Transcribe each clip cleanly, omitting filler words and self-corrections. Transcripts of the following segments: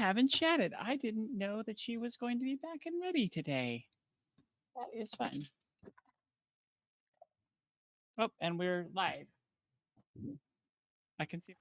haven't chatted. I didn't know that she was going to be back and ready today. That is fun. Oh, and we're live. I can see.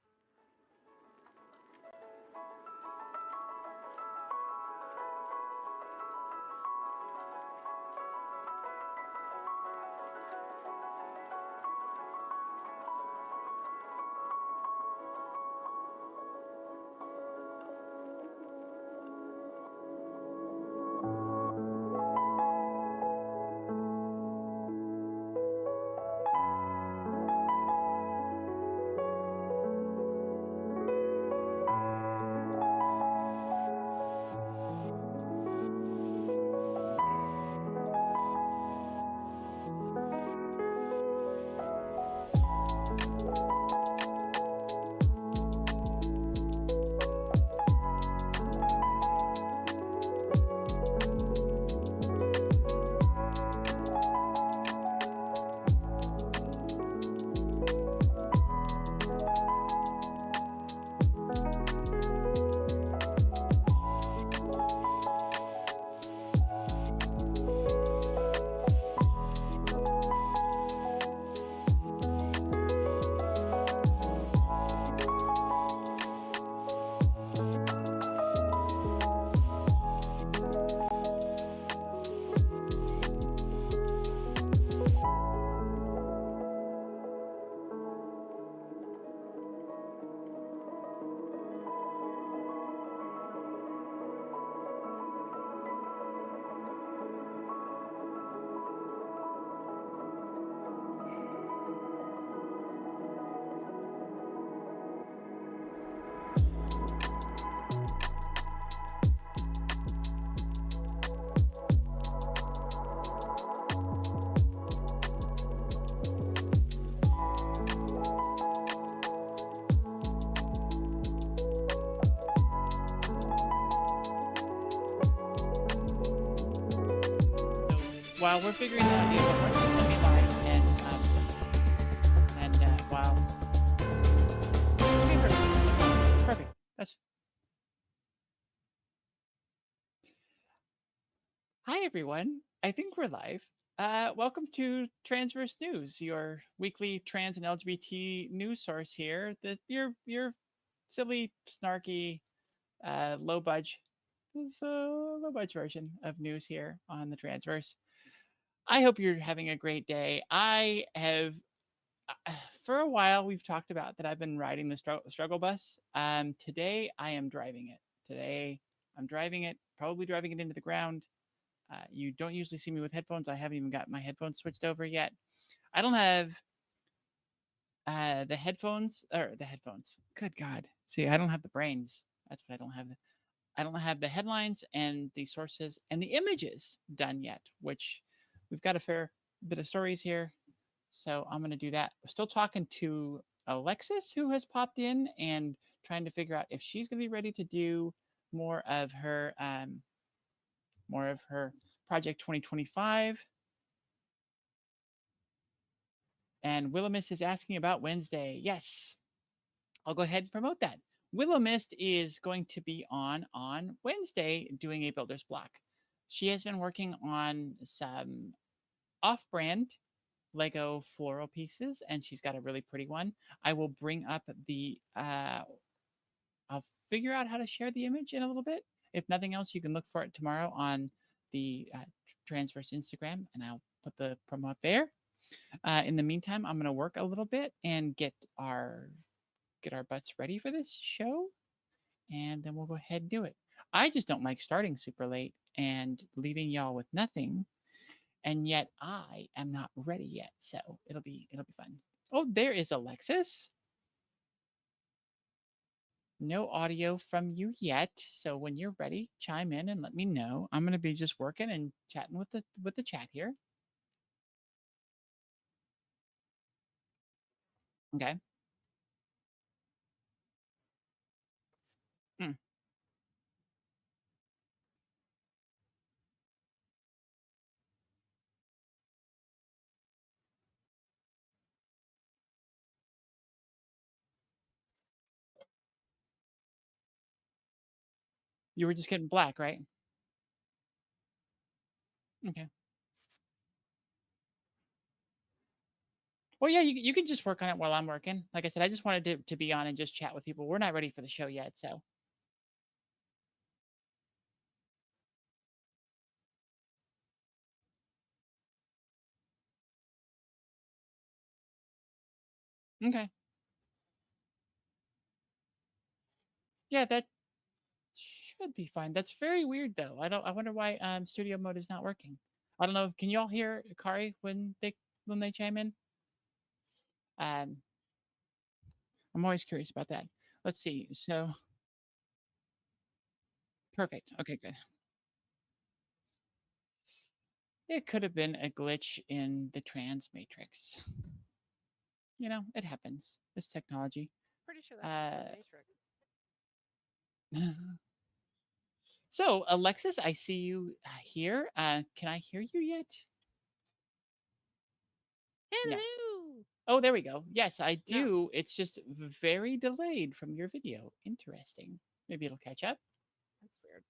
While we're figuring that out, why don't you send me live and while okay, perfect. Perfect. That's hi everyone. I think we're live. Welcome to Transverse News, your weekly trans and LGBT news source here. Your silly, snarky, low budge, low budge version of news here on the Transverse. I hope you're having a great day. I have for a while we've talked about that I've been riding the struggle bus. Today I am driving it. Today I'm driving it, probably driving it into the ground. You don't usually see me with headphones. I haven't even got my headphones switched over yet. I don't have the headphones or the headphones. Good God. See, I don't have the brains. That's what I don't have. I don't have the headlines and the sources and the images done yet, which we've got a fair bit of stories here. So I'm going to do that. We're still talking to Alexis, who has popped in and trying to figure out if she's going to be ready to do more of her project 2025. And Willow Mist is asking about Wednesday. Yes, I'll go ahead and promote that. Willow Mist is going to be on Wednesday doing a builder's block. She has been working on some off-brand Lego floral pieces, and she's got a really pretty one. I will bring up the. I'll figure out how to share the image in a little bit. If nothing else, you can look for it tomorrow on the Transverse Instagram, and I'll put the promo up there. In the meantime, I'm going to work a little bit and get our butts ready for this show, and then we'll go ahead and do it. I just don't like starting super late and leaving y'all with nothing, and yet I am not ready yet. So it'll be fun. Oh, there is Alexis. No audio from you yet. So when you're ready, chime in and let me know. I'm going to be just working and chatting with the chat here. Okay. Mm. You were just getting black, right? Okay. Well, yeah, you can just work on it while I'm working. Like I said, I just wanted to be on and just chat with people. We're not ready for the show yet, so okay. Yeah, that should be fine. That's very weird though. I wonder why studio mode is not working. I don't know. Can you all hear Kari when they chime in? Um I'm always curious about that. Let's see. So perfect. Okay, good. It could have been a glitch in the trans matrix. It happens. It's technology. Pretty sure that's just Uh the Matrix. so Alexis, I see you here. Can I hear you yet? Yeah. Hello. Oh, there we go. Yes, I No, do. It's just very delayed from your video. Interesting. Maybe it'll catch up. that's weird.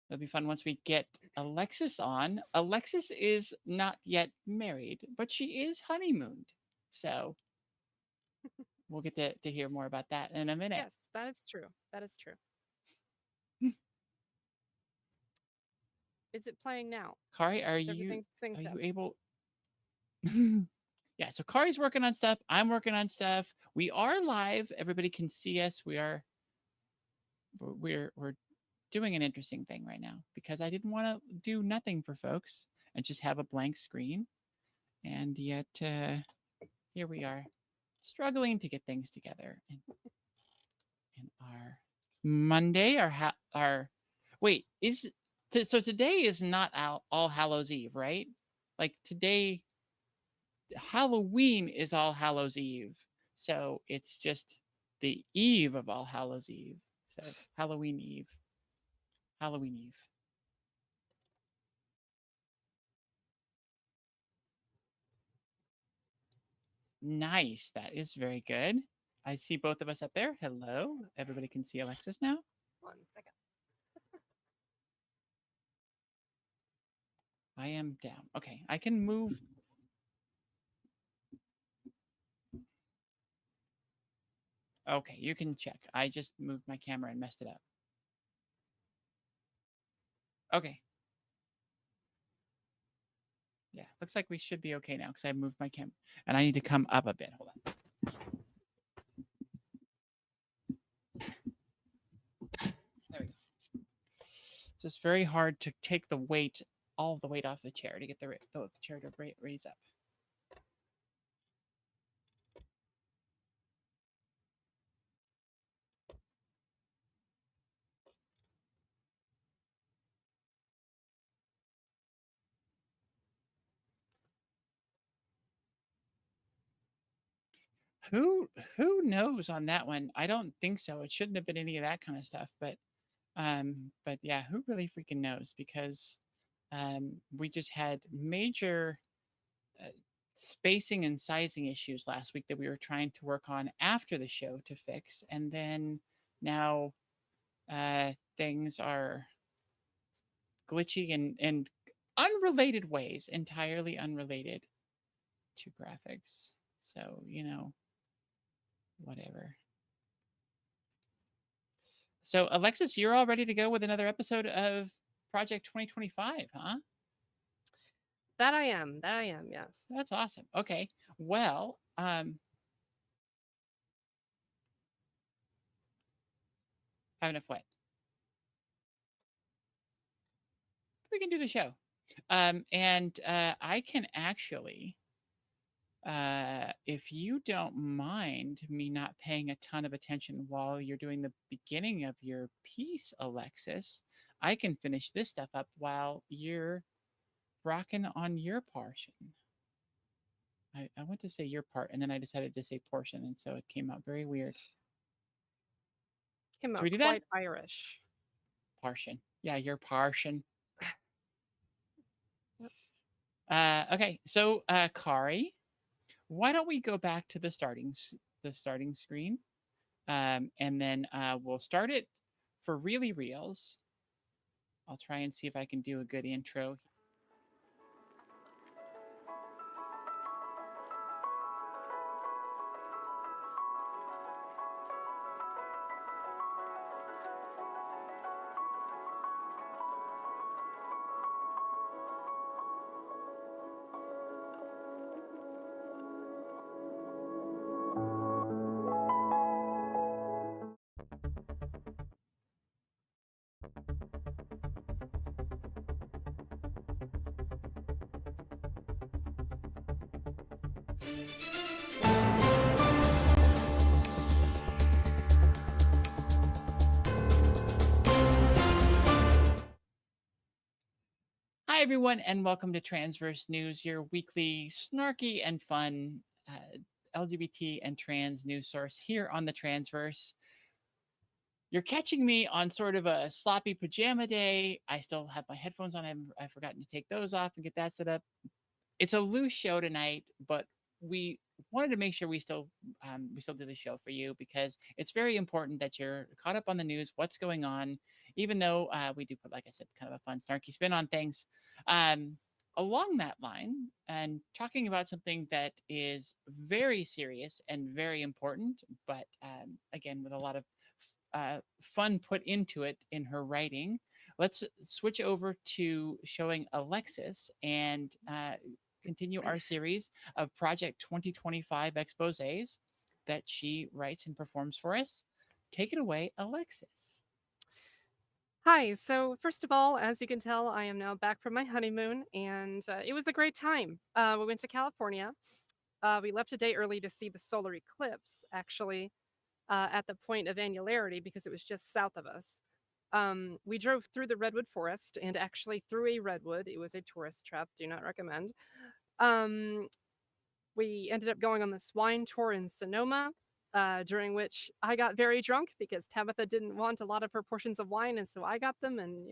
It'll be fun once we get Alexis on. Alexis is not yet married, but she is honeymooned. So we'll get to hear more about that in a minute. Yes, that is true. That is true. Is it playing now? Kari, Is everything are synced you up? able? Yeah, so Kari's working on stuff. I'm working on stuff. We are live. Everybody can see us. We're doing an interesting thing right now because I didn't want to do nothing for folks and just have a blank screen. And yet here we are struggling to get things together in our Monday, our wait, so today is not All Hallows Eve, right? Like today Halloween is All Hallows Eve. So it's just the eve of All Hallows Eve. So Halloween Eve. Halloween Eve. Nice. That is very good. I see both of us up there. Hello. Everybody can see Alexis now. 1 second. I am down. Okay. I can move. Okay. You can check. I just moved my camera and messed it up. Okay. Yeah. Looks like we should be okay now because I moved my camera and I need to come up a bit. Hold on. There we go. It's just very hard to take the weight, all of the weight off the chair to get the chair to raise up. Who who knows on that one? I don't think so. It shouldn't have been any of that kind of stuff. But yeah, who really freaking knows? Because we just had major uh, spacing and sizing issues last week that we were trying to work on after the show to fix, and then now things are glitchy and unrelated ways, entirely unrelated to graphics. So whatever. So, Alexis, you're all ready to go with another episode of Project 2025, huh? That I am. That I am. Yes. That's awesome. Okay. Well, have enough wet. We can do the show. And I can actually, if you don't mind me not paying a ton of attention while you're doing the beginning of your piece, Alexis, I can finish this stuff up while you're rocking on your portion. I went to say your part, and then I decided to say portion, and so it came out very weird. Came Should out we do that? quite Irish. Portion. Yeah, your portion. Yep. Okay, so Kari, why don't we go back to the starting screen? And then we'll start it for really reals. I'll try and see if I can do a good intro. Hi, everyone, and welcome to Transverse News, your weekly snarky and fun LGBT and trans news source here on the Transverse. You're catching me on sort of a sloppy pajama day. I still have my headphones on. I've forgotten to take those off and get that set up. It's a loose show tonight, but we wanted to make sure we still do the show for you because it's very important that you're caught up on the news, what's going on, even though we do put, like I said, kind of a fun, snarky spin on things. Um, Along that line, and talking about something that is very serious and very important, but again, with a lot of fun put into it in her writing. Let's switch over to showing Alexis and continue our series of Project 2025 exposés that she writes and performs for us. Take it away, Alexis. Hi. So, first of all, as you can tell, I am now back from my honeymoon, and it was a great time. We went to California. We left a day early to see the solar eclipse, actually, at the point of annularity because it was just south of us. We drove through the redwood forest and actually through a redwood. It was a tourist trap. Do not recommend. Um, we ended up going on this wine tour in Sonoma, during which I got very drunk because Tabitha didn't want a lot of her portions of wine, and so I got them. And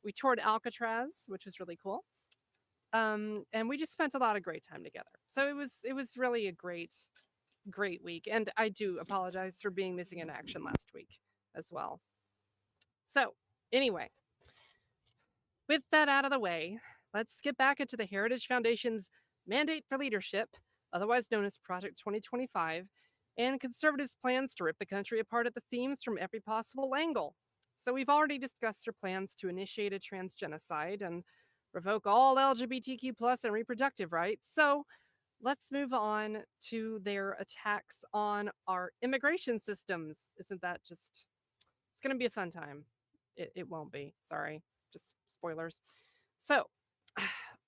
we toured Alcatraz, which was really cool. And we just spent a lot of great time together. So it was really a great week. And I do apologize for being missing in action last week as well. So anyway, with that out of the way, let's get back into the Heritage Foundation's Mandate for Leadership, otherwise known as Project 2025, and conservatives' plans to rip the country apart at the seams from every possible angle. So, we've already discussed their plans to initiate a transgenocide and revoke all LGBTQ plus and reproductive rights. So, let's move on to their attacks on our immigration systems. Isn't that just, it's going to be a fun time. It won't be. Sorry. Just spoilers. So,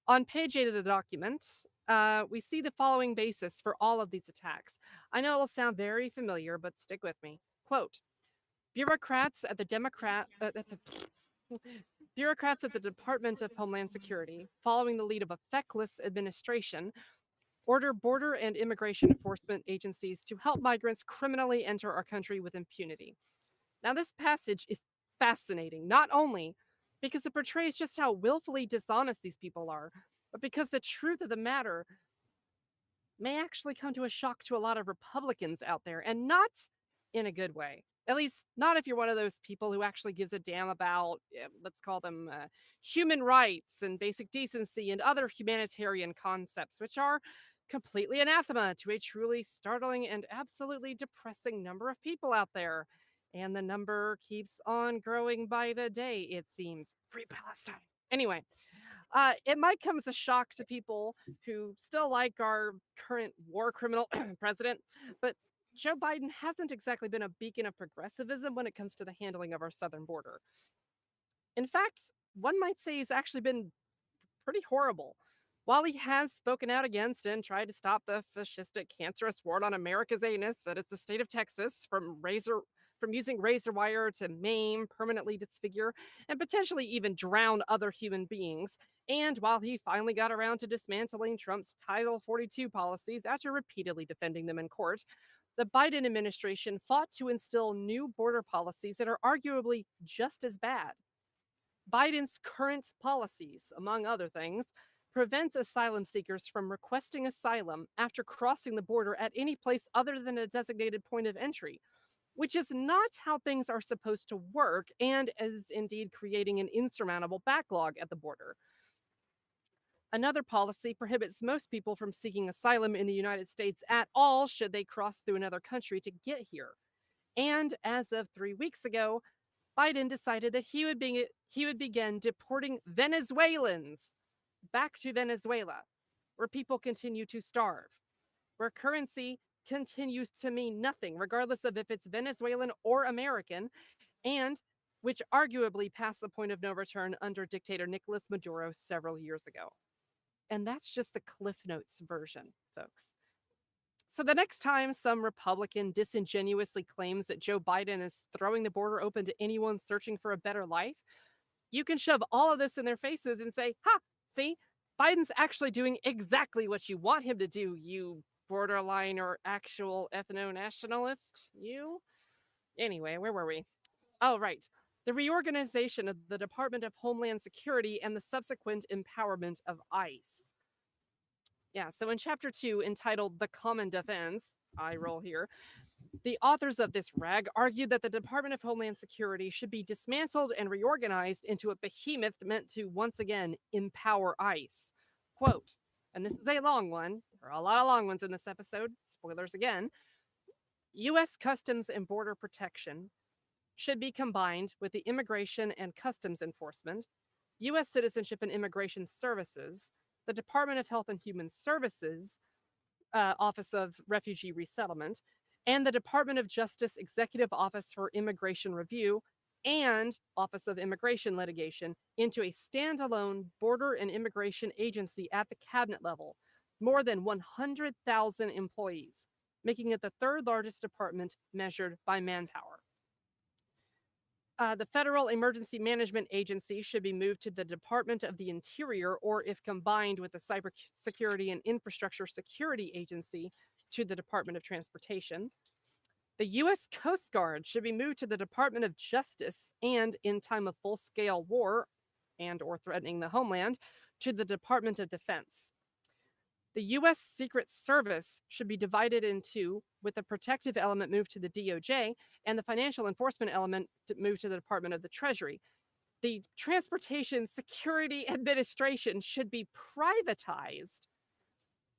on page 8 of the document, we see the following basis for all of these attacks. I know it'll sound very familiar, but stick with me. Quote, bureaucrats at the bureaucrats at the Department of Homeland Security, following the lead of a feckless administration, order border and immigration enforcement agencies to help migrants criminally enter our country with impunity. Now, this passage is fascinating, not only because it portrays just how willfully dishonest these people are, but because the truth of the matter may actually come to a shock to a lot of Republicans out there, and not in a good way. At least, not if you're one of those people who actually gives a damn about, let's call them human rights and basic decency and other humanitarian concepts, which are completely anathema to a truly startling and absolutely depressing number of people out there. And the number keeps on growing by the day, it seems. Free Palestine. Anyway, it might come as a shock to people who still like our current war criminal president, but Joe Biden hasn't exactly been a beacon of progressivism when it comes to the handling of our southern border. In fact, one might say he's actually been pretty horrible. While he has spoken out against and tried to stop the fascistic, cancerous wart on America's anus that is the state of Texas from using razor wire to maim, permanently disfigure, and potentially even drown other human beings, and while he finally got around to dismantling Trump's Title 42 policies after repeatedly defending them in court, the Biden administration fought to instill new border policies that are arguably just as bad. Biden's current policies, among other things, prevents asylum seekers from requesting asylum after crossing the border at any place other than a designated point of entry, which is not how things are supposed to work and is indeed creating an insurmountable backlog at the border. Another policy prohibits most people from seeking asylum in the United States at all should they cross through another country to get here. And as of 3 weeks ago, Biden decided that he would begin deporting Venezuelans back to Venezuela, where people continue to starve, where currency continues to mean nothing, regardless of if it's Venezuelan or American, and which arguably passed the point of no return under dictator Nicolas Maduro several years ago. And that's just the Cliff Notes version, folks. So the next time some Republican disingenuously claims that Joe Biden is throwing the border open to anyone searching for a better life, you can shove all of this in their faces and say, ha, see, Biden's actually doing exactly what you want him to do, you borderline or actual ethno nationalist. You? Anyway, where were we? Oh, right. The reorganization of the Department of Homeland Security and the subsequent empowerment of ICE. Yeah, so in chapter 2, entitled The Common Defense, I roll here, the authors of this rag argued that the Department of Homeland Security should be dismantled and reorganized into a behemoth meant to once again empower ICE. Quote, and this is a long one, there are a lot of long ones in this episode, spoilers again. U.S. Customs and Border Protection should be combined with the Immigration and Customs Enforcement, U.S. Citizenship and Immigration Services, the Department of Health and Human Services, Office of Refugee Resettlement, and the Department of Justice Executive Office for Immigration Review and Office of Immigration Litigation into a standalone border and immigration agency at the cabinet level, more than 100,000 employees, making it the third largest department measured by manpower. The Federal Emergency Management Agency should be moved to the Department of the Interior, or if combined with the Cybersecurity and Infrastructure Security Agency, to the Department of Transportation. The U.S. Coast Guard should be moved to the Department of Justice, and in time of full-scale war and or threatening the homeland, to the Department of Defense. The U.S. Secret Service should be divided in two, with the protective element moved to the DOJ and the financial enforcement element moved to the Department of the Treasury. The Transportation Security Administration should be privatized,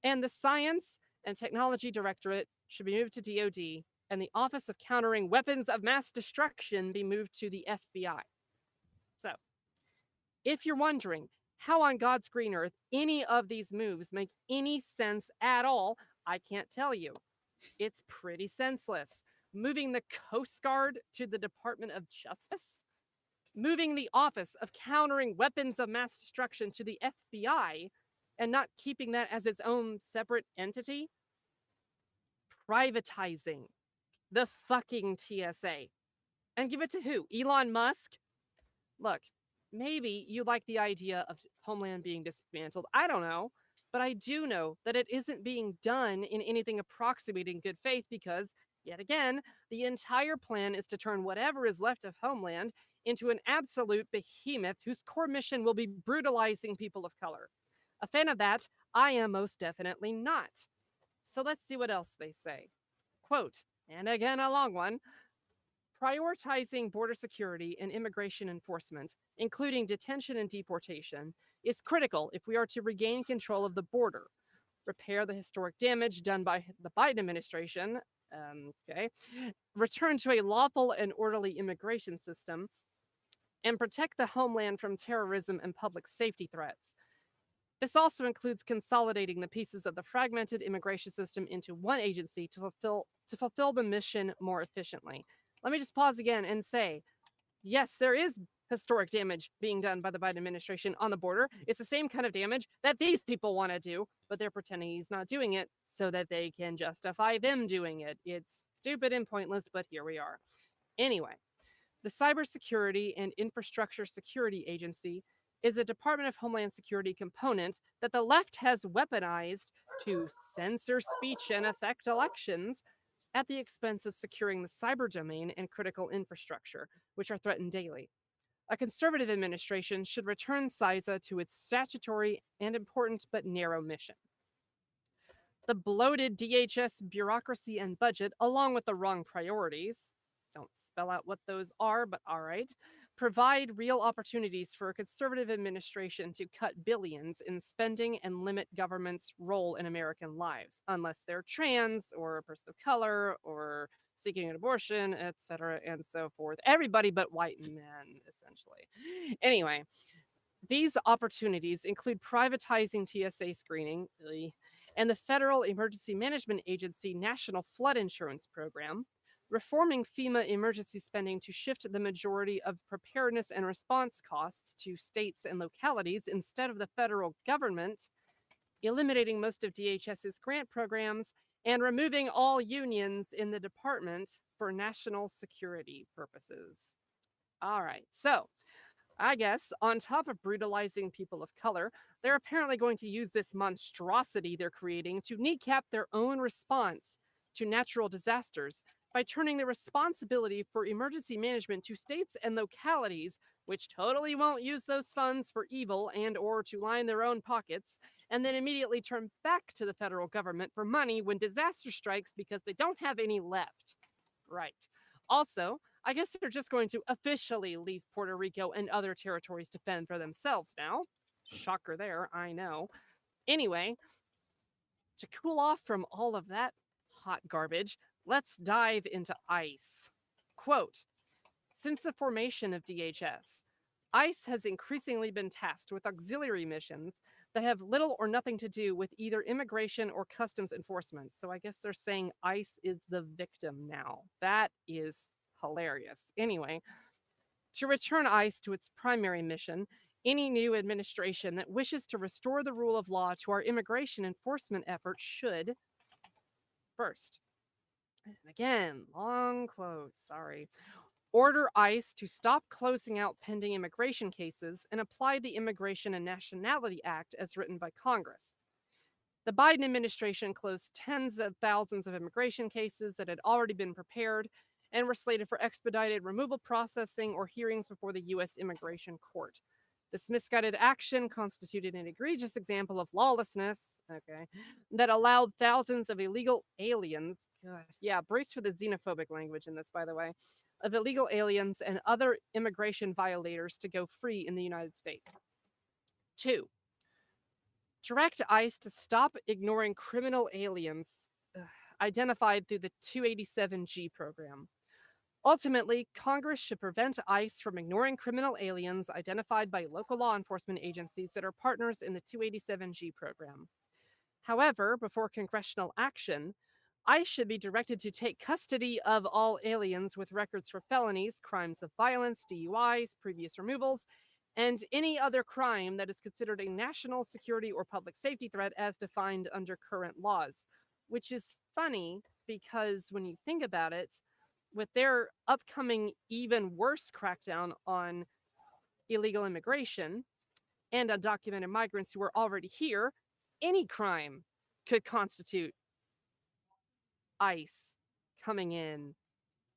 and the Science and Technology Directorate should be moved to DOD, and the Office of Countering Weapons of Mass Destruction be moved to the FBI. So, if you're wondering how on God's green earth any of these moves make any sense at all, I can't tell you. It's pretty senseless. Moving the Coast Guard to the Department of Justice? Moving the Office of Countering Weapons of Mass Destruction to the FBI and not keeping that as its own separate entity? Privatizing the fucking TSA. And give it to who? Elon Musk? Look, maybe you like the idea of Homeland being dismantled. I don't know. But I do know that it isn't being done in anything approximating good faith because, yet again, the entire plan is to turn whatever is left of Homeland into an absolute behemoth whose core mission will be brutalizing people of color. A fan of that, I am most definitely not. So let's see what else they say. Quote, and again a long one, prioritizing border security and immigration enforcement, including detention and deportation, is critical if we are to regain control of the border, repair the historic damage done by the Biden administration, return to a lawful and orderly immigration system, and protect the homeland from terrorism and public safety threats. This also includes consolidating the pieces of the fragmented immigration system into one agency to fulfill the mission more efficiently. Let me just pause again and say, yes, there is historic damage being done by the Biden administration on the border. It's the same kind of damage that these people want to do, but they're pretending he's not doing it so that they can justify them doing it. It's stupid and pointless, but here we are. Anyway, the Cybersecurity and Infrastructure Security Agency is a Department of Homeland Security component that the left has weaponized to censor speech and affect elections at the expense of securing the cyber domain and critical infrastructure, which are threatened daily. A conservative administration should return CISA to its statutory and important but narrow mission. The bloated DHS bureaucracy and budget, along with the wrong priorities, don't spell out what those are, but all right, provide real opportunities for a conservative administration to cut billions in spending and limit government's role in American lives, unless they're trans or a person of color or seeking an abortion, etc., and so forth. Everybody but white men, essentially. Anyway, these opportunities include privatizing TSA screening and the Federal Emergency Management Agency National Flood Insurance Program, reforming FEMA emergency spending to shift the majority of preparedness and response costs to states and localities instead of the federal government, eliminating most of DHS's grant programs, and removing all unions in the department for national security purposes. All right, so I guess, on top of brutalizing people of color, they're apparently going to use this monstrosity they're creating to kneecap their own response to natural disasters by turning the responsibility for emergency management to states and localities, which totally won't use those funds for evil and or to line their own pockets, and then immediately turn back to the federal government for money when disaster strikes because they don't have any left. Right. Also, I guess they're just going to officially leave Puerto Rico and other territories to fend for themselves now. Shocker there, I know. Anyway, to cool off from all of that hot garbage, let's dive into ICE. Quote, since the formation of DHS, ICE has increasingly been tasked with auxiliary missions that have little or nothing to do with either immigration or customs enforcement. So I guess they're saying ICE is the victim now. That is hilarious. Anyway, to return ICE to its primary mission, any new administration that wishes to restore the rule of law to our immigration enforcement efforts should, first, and again, long quotes, sorry, order ICE to stop closing out pending immigration cases and apply the Immigration and Nationality Act as written by Congress. The Biden administration closed tens of thousands of immigration cases that had already been prepared and were slated for expedited removal processing or hearings before the U.S. Immigration Court. This misguided action constituted an egregious example of lawlessness, that allowed thousands of illegal aliens, gosh, yeah, brace for the xenophobic language in this, by the way, of illegal aliens and other immigration violators to go free in the United States. 2. Direct ICE to stop ignoring criminal aliens identified through the 287G program. Ultimately, Congress should prevent ICE from ignoring criminal aliens identified by local law enforcement agencies that are partners in the 287G program. However, before congressional action, ICE should be directed to take custody of all aliens with records for felonies, crimes of violence, DUIs, previous removals, and any other crime that is considered a national security or public safety threat as defined under current laws. Which is funny because when you think about it, with their upcoming even worse crackdown on illegal immigration and undocumented migrants who are already here, any crime could constitute ICE coming in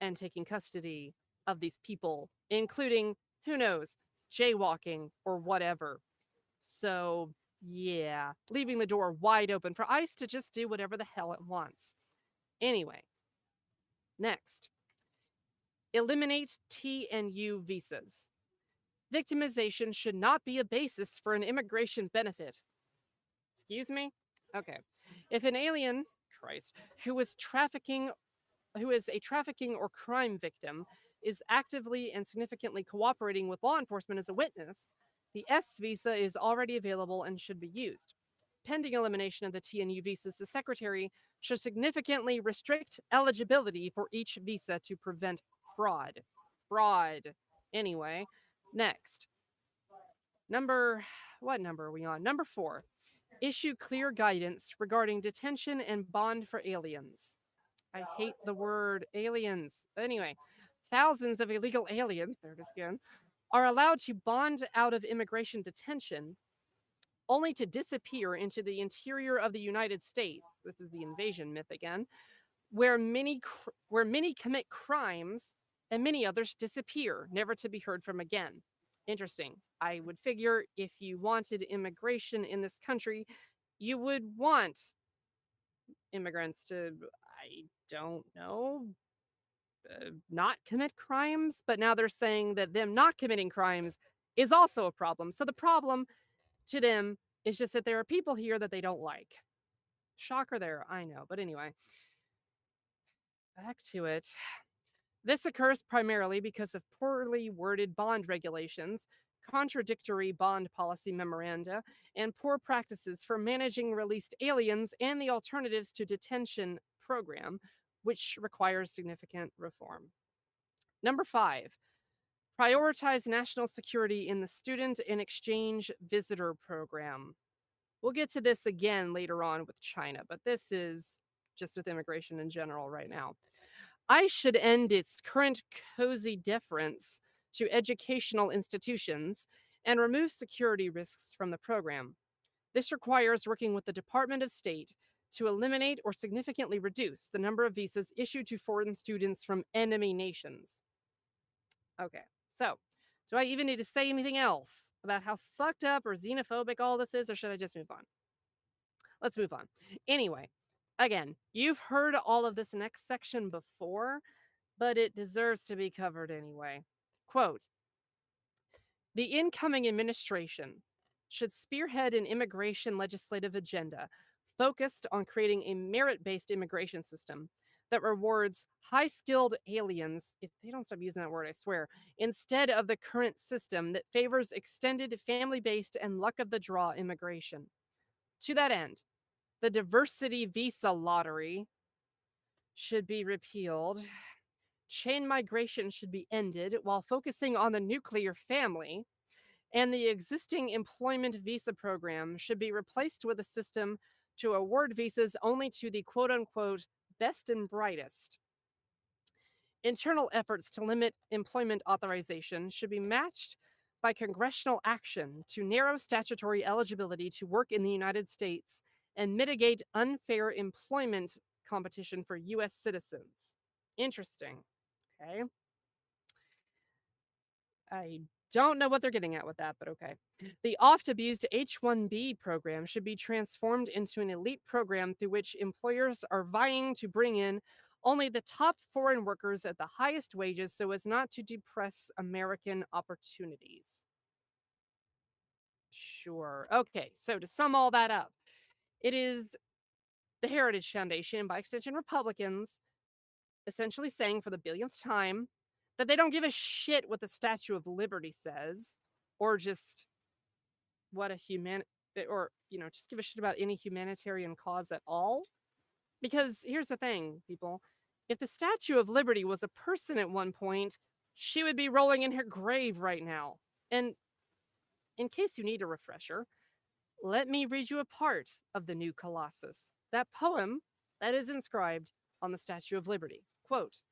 and taking custody of these people, including, who knows, jaywalking or whatever. So, yeah, leaving the door wide open for ICE to just do whatever the hell it wants. Anyway, next, eliminate T and U visas. Victimization should not be a basis for an immigration benefit. Excuse me? Okay. If an alien, Christ, who is a trafficking or crime victim is actively and significantly cooperating with law enforcement as a witness, the S visa is already available and should be used. Pending elimination of the T and U visas, the Secretary should significantly restrict eligibility for each visa to prevent fraud. Fraud. Anyway, next. What number are we on? Number 4. Issue clear guidance regarding detention and bond for aliens. I hate the word aliens. Anyway, thousands of illegal aliens, there it is again, are allowed to bond out of immigration detention only to disappear into the interior of the United States. This is the invasion myth again, where many commit crimes and many others disappear, never to be heard from again. Interesting. I would figure if you wanted immigration in this country, you would want immigrants to, I don't know, not commit crimes. But now they're saying that them not committing crimes is also a problem. So the problem to them is just that there are people here that they don't like. Shocker there, I know. But anyway, back to it. This occurs primarily because of poorly worded bond regulations, contradictory bond policy memoranda, and poor practices for managing released aliens and the Alternatives to Detention program, which requires significant reform. Number 5, prioritize national security in the student and exchange visitor program. We'll get to this again later on with China, but this is just with immigration in general right now. I should end its current cozy deference to educational institutions and remove security risks from the program. This requires working with the Department of State to eliminate or significantly reduce the number of visas issued to foreign students from enemy nations. Okay, so do I even need to say anything else about how fucked up or xenophobic all this is, or should I just move on? Let's move on. Anyway, again, you've heard all of this next section before, but it deserves to be covered anyway. Quote, the incoming administration should spearhead an immigration legislative agenda focused on creating a merit based immigration system that rewards high skilled aliens, if they don't stop using that word, I swear, instead of the current system that favors extended family based and luck of the draw immigration. To that end, the diversity visa lottery should be repealed. Chain migration should be ended while focusing on the nuclear family, and the existing employment visa program should be replaced with a system to award visas only to the quote unquote best and brightest. Internal efforts to limit employment authorization should be matched by congressional action to narrow statutory eligibility to work in the United States and mitigate unfair employment competition for US citizens. Interesting. Okay. I don't know what they're getting at with that, but okay. The oft abused H-1B program should be transformed into an elite program through which employers are vying to bring in only the top foreign workers at the highest wages so as not to depress American opportunities. Sure. Okay, so to sum all that up, it is the Heritage Foundation, and by extension Republicans, essentially saying for the billionth time that they don't give a shit what the Statue of Liberty says, or just what a or just give a shit about any humanitarian cause at all. Because here's the thing, people: if the Statue of Liberty was a person at one point, she would be rolling in her grave right now. And in case you need a refresher, let me read you a part of the new Colossus, that poem that is inscribed on the Statue of Liberty. Quote,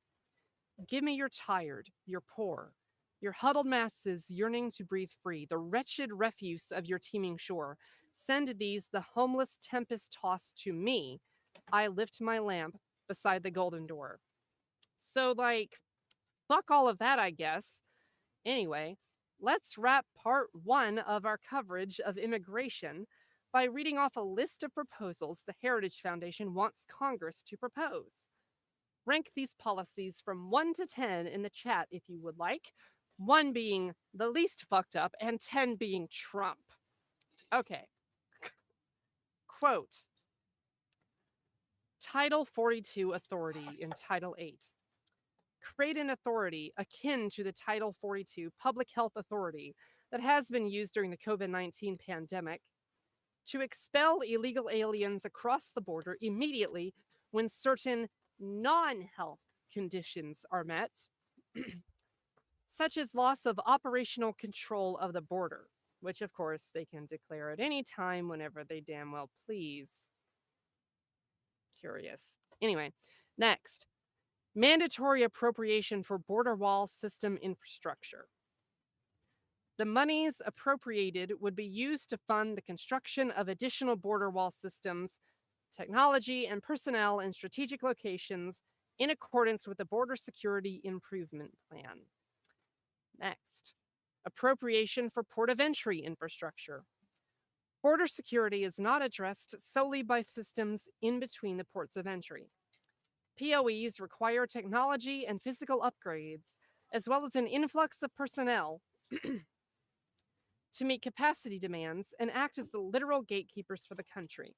give me your tired, your poor, your huddled masses yearning to breathe free, the wretched refuse of your teeming shore. Send these, the homeless tempest tossed, to me. I lift my lamp beside the golden door. So, like, fuck all of that, I guess. Anyway, let's wrap part 1 of our coverage of immigration by reading off a list of proposals the Heritage Foundation wants Congress to propose. Rank these policies from 1 to 10 in the chat if you would like, 1 being the least fucked up and 10 being Trump. Okay. Quote, Title 42 authority in Title 8. Create an authority akin to the Title 42 Public Health Authority that has been used during the COVID-19 pandemic to expel illegal aliens across the border immediately when certain non-health conditions are met, such as loss of operational control of the border, which of course they can declare at any time whenever they damn well please. Curious. Anyway, next, mandatory appropriation for border wall system infrastructure. The monies appropriated would be used to fund the construction of additional border wall systems, technology, and personnel in strategic locations in accordance with the Border Security Improvement Plan. Next, appropriation for port of entry infrastructure. Border security is not addressed solely by systems in between the ports of entry. POEs require technology and physical upgrades, as well as an influx of personnel to meet capacity demands and act as the literal gatekeepers for the country.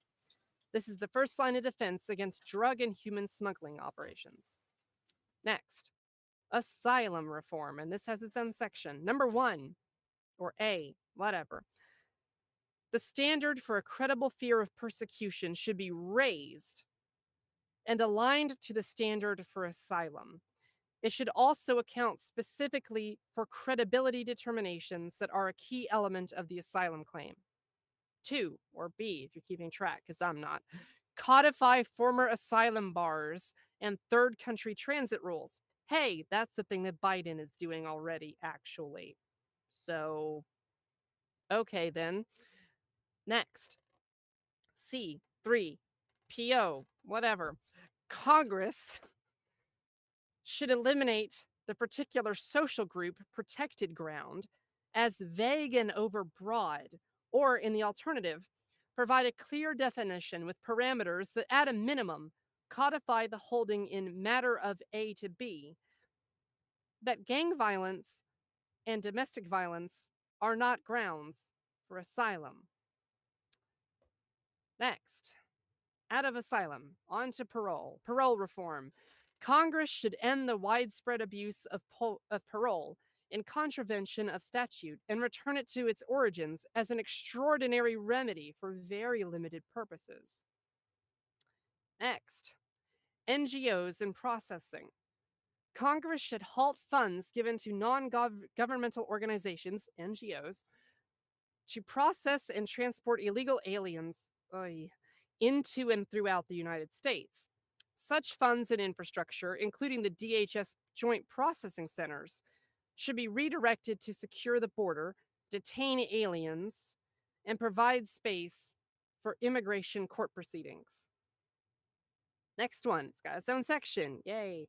This is the first line of defense against drug and human smuggling operations. Next, asylum reform, and this has its own section. Number one, or A, whatever. The standard for a credible fear of persecution should be raised and aligned to the standard for asylum. It should also account specifically for credibility determinations that are a key element of the asylum claim. Two, or B, if you're keeping track, because I'm not. Codify former asylum bars and third country transit rules. Hey, that's the thing that Biden is doing already, actually. So, okay then. Next, C3, PO, whatever. Congress should eliminate the particular social group protected ground as vague and overbroad, or in the alternative, provide a clear definition with parameters that, at a minimum, codify the holding in matter of A to B that gang violence and domestic violence are not grounds for asylum. Next, out of asylum, on to parole. Parole reform. Congress should end the widespread abuse of parole in contravention of statute and return it to its origins as an extraordinary remedy for very limited purposes. Next, NGOs and processing. Congress should halt funds given to non governmental organizations, NGOs, to process and transport illegal aliens into and throughout the United States. Such funds and infrastructure, including the DHS Joint Processing Centers, should be redirected to secure the border, detain aliens, and provide space for immigration court proceedings. Next one, it's got its own section. Yay.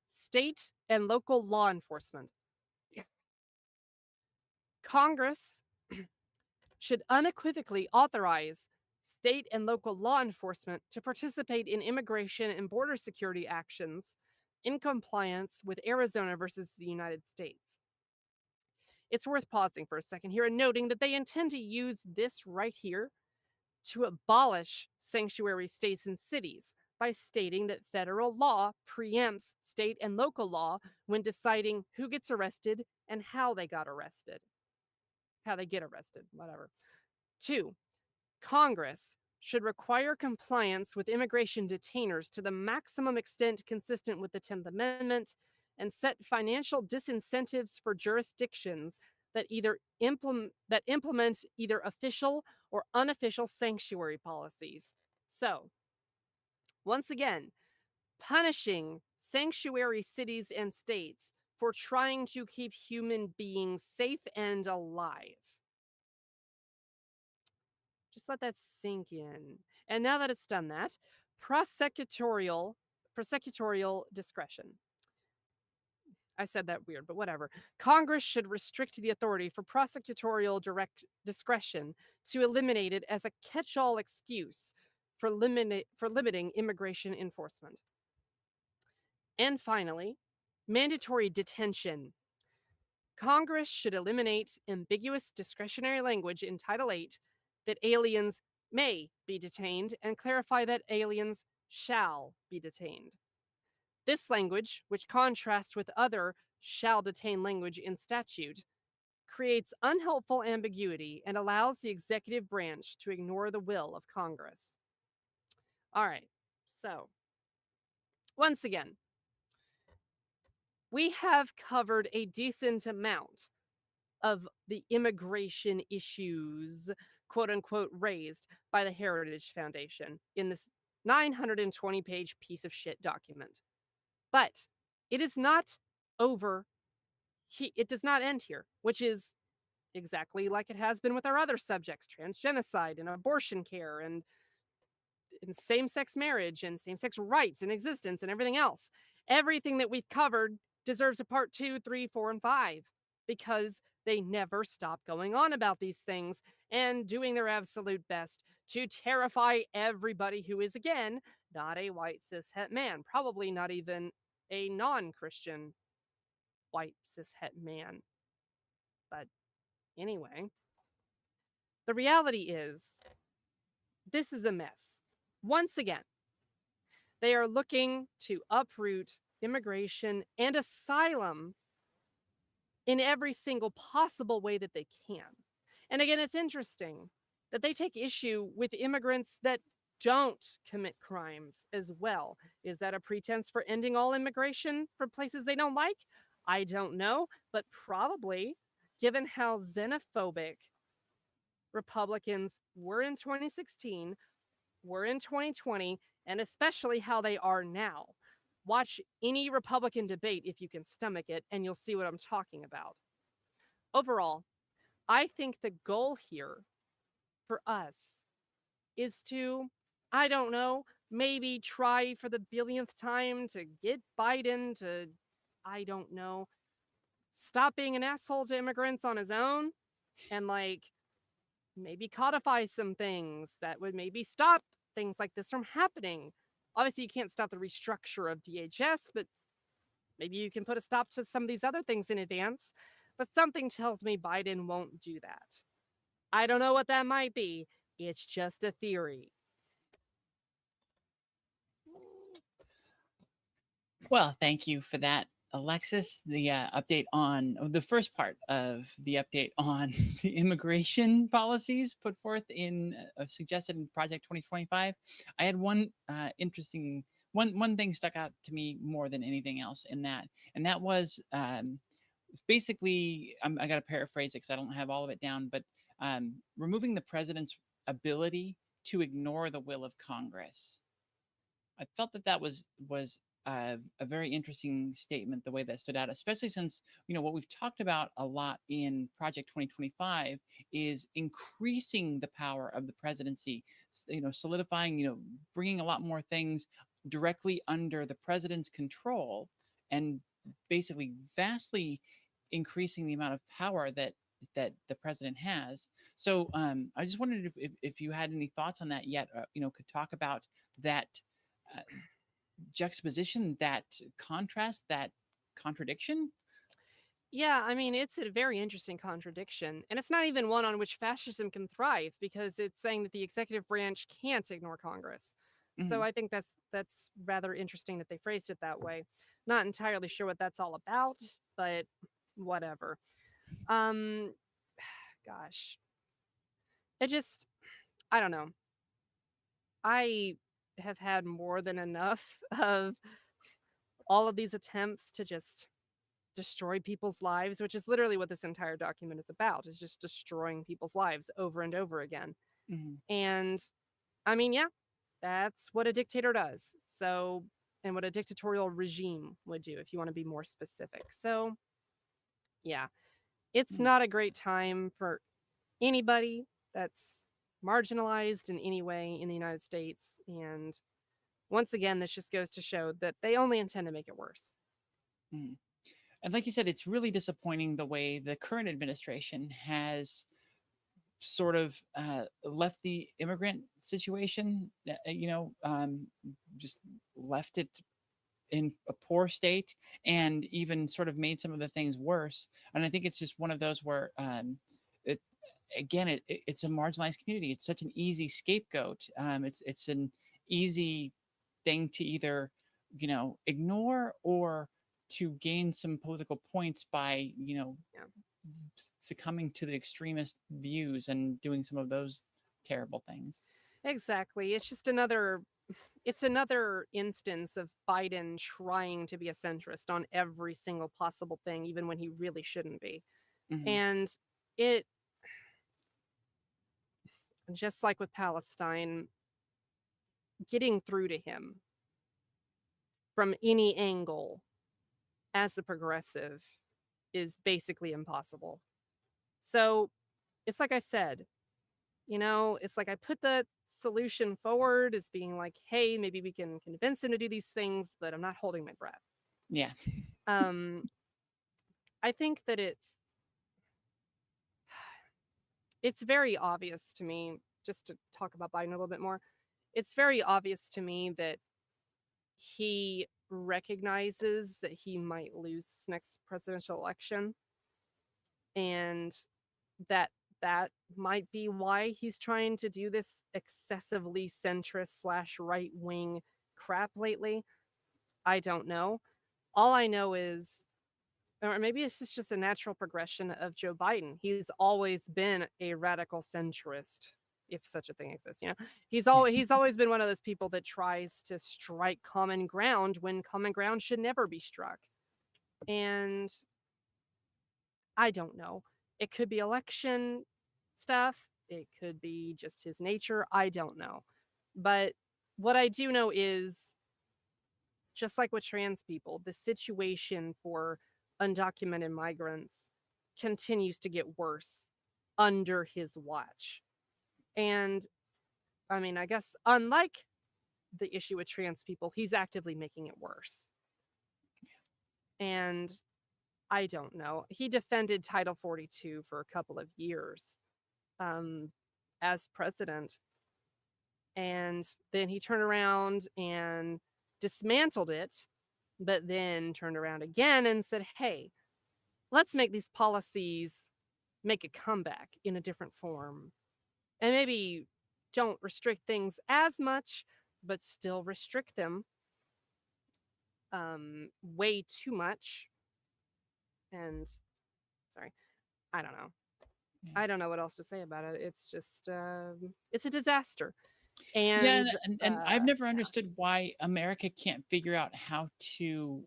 State and local law enforcement. Congress should unequivocally authorize state and local law enforcement to participate in immigration and border security actions in compliance with Arizona versus the United States. It's worth pausing for a second here and noting that they intend to use this right here to abolish sanctuary states and cities by stating that federal law preempts state and local law when deciding who gets arrested and how they got arrested. How they get arrested, whatever. Two, Congress should require compliance with immigration detainers to the maximum extent consistent with the 10th Amendment and set financial disincentives for jurisdictions that implement either official or unofficial sanctuary policies. So, once again, punishing sanctuary cities and states for trying to keep human beings safe and alive. Just let that sink in. And now that it's done that, prosecutorial discretion. I said that weird, but whatever. Congress should restrict the authority for prosecutorial direct discretion to eliminate it as a catch-all excuse for limiting immigration enforcement. And finally, mandatory detention. Congress should eliminate ambiguous discretionary language in Title VIII that aliens may be detained and clarify that aliens shall be detained. This language, which contrasts with other shall detain language in statute, creates unhelpful ambiguity and allows the executive branch to ignore the will of Congress. All right, so once again, we have covered a decent amount of the immigration issues, quote unquote, raised by the Heritage Foundation in this 920-page piece of shit document. But it is not over. It does not end here, which is exactly like it has been with our other subjects, transgenocide and abortion care and same-sex marriage and same-sex rights and existence and everything else. Everything that we've covered deserves a part 2, 3, 4, and 5. because they never stop going on about these things and doing their absolute best to terrify everybody who is, again, not a white cishet man, probably not even a non Christian white cishet man. But anyway, the reality is this is a mess. Once again, they are looking to uproot immigration and asylum in every single possible way that they can. And again, it's interesting that they take issue with immigrants that don't commit crimes as well. Is that a pretense for ending all immigration from places they don't like? I don't know, but probably, given how xenophobic Republicans were in 2016, were in 2020, and especially how they are now. Watch any Republican debate if you can stomach it, and you'll see what I'm talking about. Overall, I think the goal here for us is to, I don't know, maybe try for the billionth time to get Biden to, I don't know, stop being an asshole to immigrants on his own and like maybe codify some things that would maybe stop things like this from happening. Obviously, you can't stop the restructure of DHS, but maybe you can put a stop to some of these other things in advance. But something tells me Biden won't do that. I don't know what that might be. It's just a theory. Well, thank you for that, Alexis. The update on the first part of the update on the immigration policies put forth in suggested in Project 2025. I had one interesting one thing stuck out to me more than anything else in that, and that was basically I got to paraphrase it because I don't have all of it down, but removing the president's ability to ignore the will of Congress. I felt that that was a very interesting statement, the way that stood out, especially since what we've talked about a lot in Project 2025 is increasing the power of the presidency, solidifying, bringing a lot more things directly under the president's control, and basically vastly increasing the amount of power that the president has. So I just wondered if you had any thoughts on that yet, could talk about that uh, juxtaposition, that contrast, that contradiction. Yeah, I mean, it's a very interesting contradiction. And it's not even one on which fascism can thrive because it's saying that the executive branch can't ignore Congress. So Hmm. I think that's rather interesting that they phrased it that way. Not entirely sure what that's all about, but whatever. Um gosh. It just I don't know. I have had more than enough of all of these attempts to just destroy people's lives, which is literally what this entire document is about, is just destroying people's lives over and over again. Hmm. And I mean, yeah, that's what a dictator does. So, and what a dictatorial regime would do, if you want to be more specific. So, yeah, it's not a great time for anybody that's marginalized in any way in the United States. And once again, this just goes to show that they only intend to make it worse. Hmm. And like you said, it's really disappointing the way the current administration has sort of left the immigrant situation, just left it in a poor state, and even sort of made some of the things worse. And I think it's just one of those where it again it's a marginalized community. It's such an easy scapegoat. It's an easy thing to either ignore or to gain some political points by Yeah, succumbing to the extremist views and doing some of those terrible things. exactly. It's another instance of Biden trying to be a centrist on every single possible thing, even when he really shouldn't be. Hmm. And it, just like with Palestine, getting through to him from any angle as a progressive is basically impossible. So it's like I said, it's like I put the solution forward as being like, hey, maybe we can convince him to do these things, but I'm not holding my breath. Yeah. Um, I think that it's it's very obvious to me, just to talk about Biden a little bit more, it's very obvious to me that he recognizes that he might lose this next presidential election, and that that might be why he's trying to do this excessively centrist slash right wing crap lately. I don't know. All I know is, or maybe it's just a natural progression of Joe Biden. He's always been a radical centrist, if such a thing exists. He's always been one of those people that tries to strike common ground when common ground should never be struck. And I don't know. It could be election stuff. It could be just his nature. I don't know. But what I do know is, just like with trans people, the situation for undocumented migrants continues to get worse under his watch. And I mean, I guess unlike the issue with trans people, he's actively making it worse. And I don't know. He defended Title 42 for a couple of years um, as president. And then he turned around and dismantled it, but then turned around again and said, hey, let's make these policies make a comeback in a different form. And maybe don't restrict things as much, but still restrict them way too much. And sorry, I don't know. Yeah. I don't know what else to say about it. It's just, it's a disaster. Yeah, And and I've never yeah, understood why America can't figure out how to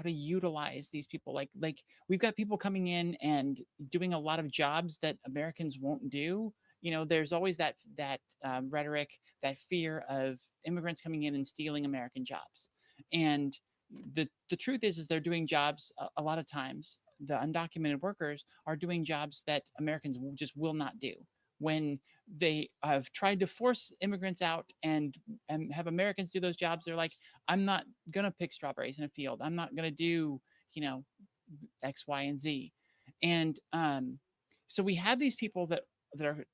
utilize these people. Like we've got people coming in and doing a lot of jobs that Americans won't do. There's always that rhetoric, that fear of immigrants coming in and stealing American jobs. And the truth is they're doing jobs a lot of times. The undocumented workers are doing jobs that Americans just will not do. When they have tried to force immigrants out and have Americans do those jobs, they're like, I'm not gonna pick strawberries in a field. I'm not gonna do, you know, X, Y, and Z. And so we have these people that are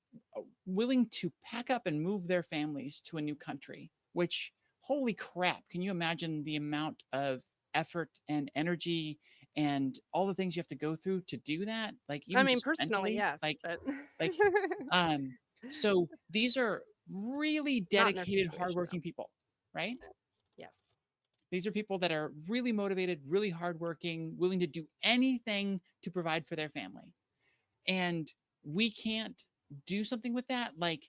willing to pack up and move their families to a new country, which, holy crap, can you imagine the amount of effort and energy and all the things you have to go through to do that? Like I even mean, just personally, mentally, yes, but like um so these are really not in their dedicated, situation, hardworking no. people, right? Yes. These are people that are really motivated, really hardworking, willing to do anything to provide for their family. And we can't do something with that. Like,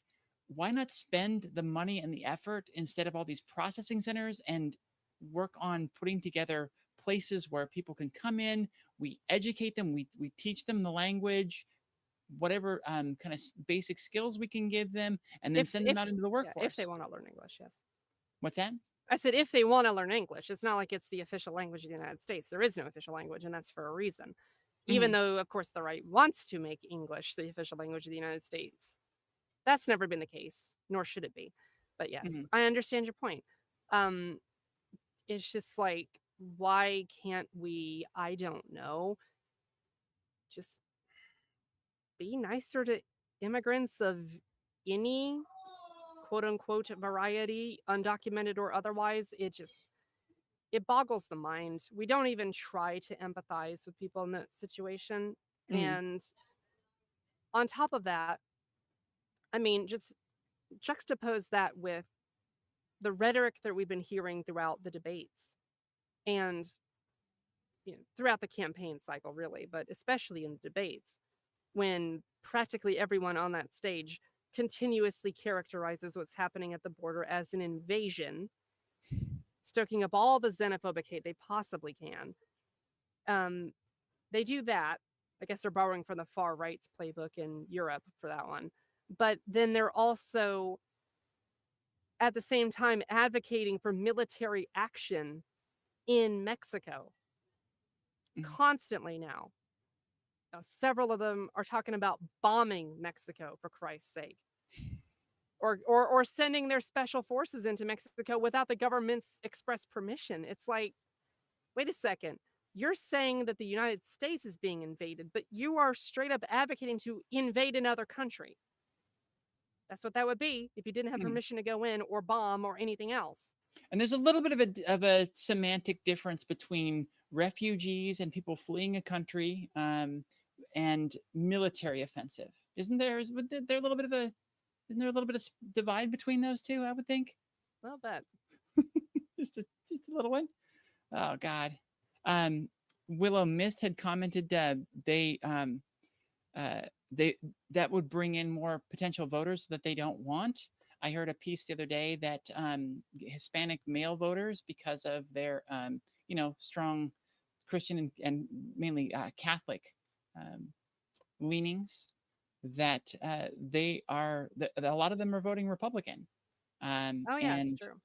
why not spend the money and the effort instead of all these processing centers and work on putting together places where people can come in, we educate them, we teach them the language, whatever kind of basic skills we can give them, and then send them If out into the yeah, if they workforce. want to learn English, yes. What's that? I said if they want to learn English. It's not like it's the official language of the United States. There is no official language, and that's for a reason. Even Hmm. though, of course, the right wants to make English the official language of the United States. That's never been the case, nor should it be. But yes, Hmm. I understand your point. Um, it's just like, why can't we, I don't know, just be nicer to immigrants of any quote unquote variety, undocumented or otherwise? It boggles the mind. We don't even try to empathize with people in that situation. Hmm. And on top of that, I mean, just juxtapose that with the rhetoric that we've been hearing throughout the debates and throughout the campaign cycle, really, but especially in the debates, when practically everyone on that stage continuously characterizes what's happening at the border as an invasion, stoking up all the xenophobic hate they possibly can. Um, they do that. I guess they're borrowing from the far right's playbook in Europe for that one. But then they're also at the same time advocating for military action in Mexico Hmm. constantly now. Several of them are talking about bombing Mexico, for Christ's sake, or sending their special forces into Mexico without the government's express permission. It's like, wait a second, you're saying that the United States is being invaded, but you are straight up advocating to invade another country. That's what that would be if you didn't have Mhm. permission to go in or bomb or anything else. And there's a little bit of a semantic difference between refugees and people fleeing a country, and military offensive. Isn't there? Would there a little bit of a isn't there a little bit of divide between those two? I would think Well, bet. just a little one. Oh God. Um, Willow Mist had commented uh, they that would bring in more potential voters that they don't want. I heard a piece the other day that Hispanic male voters, because of their strong Christian and mainly Catholic um, leanings, that a lot of them are voting Republican, Oh, yeah, it's and true.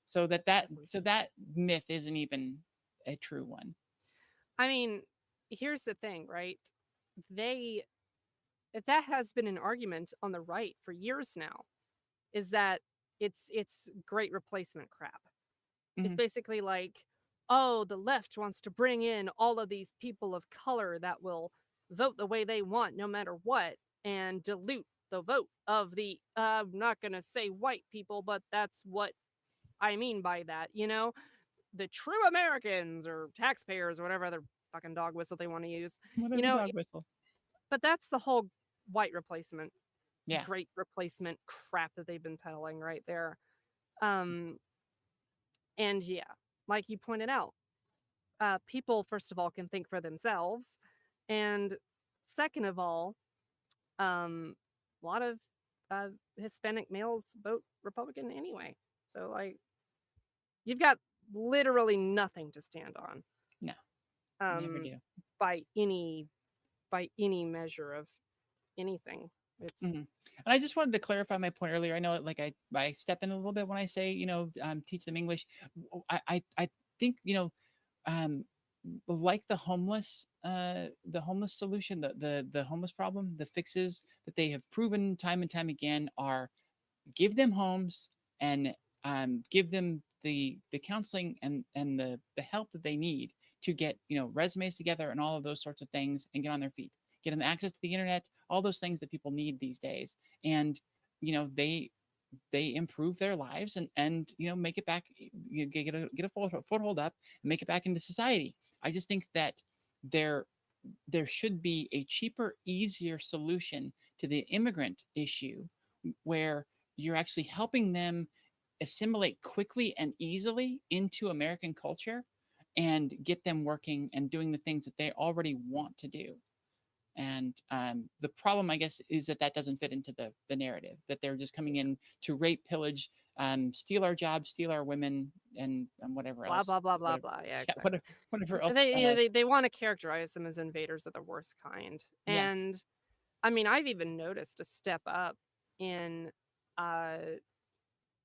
Definitely so true. that myth isn't even a true one. I mean, here's the thing, right? They that has been an argument on the right for years now, is that it's great replacement crap. It's Hmm. basically like, oh, the left wants to bring in all of these people of color that will vote the way they want no matter what and dilute the vote of the I'm not going to say white people, but that's what I mean by that, the true Americans or taxpayers or whatever other fucking dog whistle they want to use. You Whatever know, dog whistle. but that's the whole white replacement, Yeah. great replacement crap that they've been peddling right there. Um and yeah, like you pointed out, people first of all can think for themselves, and second of all, a lot of uh, Hispanic males vote Republican anyway. So like, you've got literally nothing to stand on, No, never um, do. by any measure of anything. It's Mhm. And I just wanted to clarify my point earlier. I know, like, I step in a little bit when I say, teach them English. I think, um, like the homeless solution, the homeless problem, the fixes that they have proven time and time again are give them homes and give them the counseling and the help that they need to get resumes together and all of those sorts of things and get on their feet, get them access to the internet, all those things that people need these days. And they improve their lives and make it back, get a foothold up and make it back into society. I just think that there there should be a cheaper, easier solution to the immigrant issue, where you're actually helping them assimilate quickly and easily into American culture and get them working and doing the things that they already want to do. And the problem, I guess, is that that doesn't fit into the narrative, that they're just coming in to rape, pillage, steal our jobs, steal our women, and whatever blah else, blah blah blah whatever, blah. Yeah, yeah, exactly. whatever else. They want to characterize them as invaders of the worst kind, Yeah. and I mean, I've even noticed a step up in uh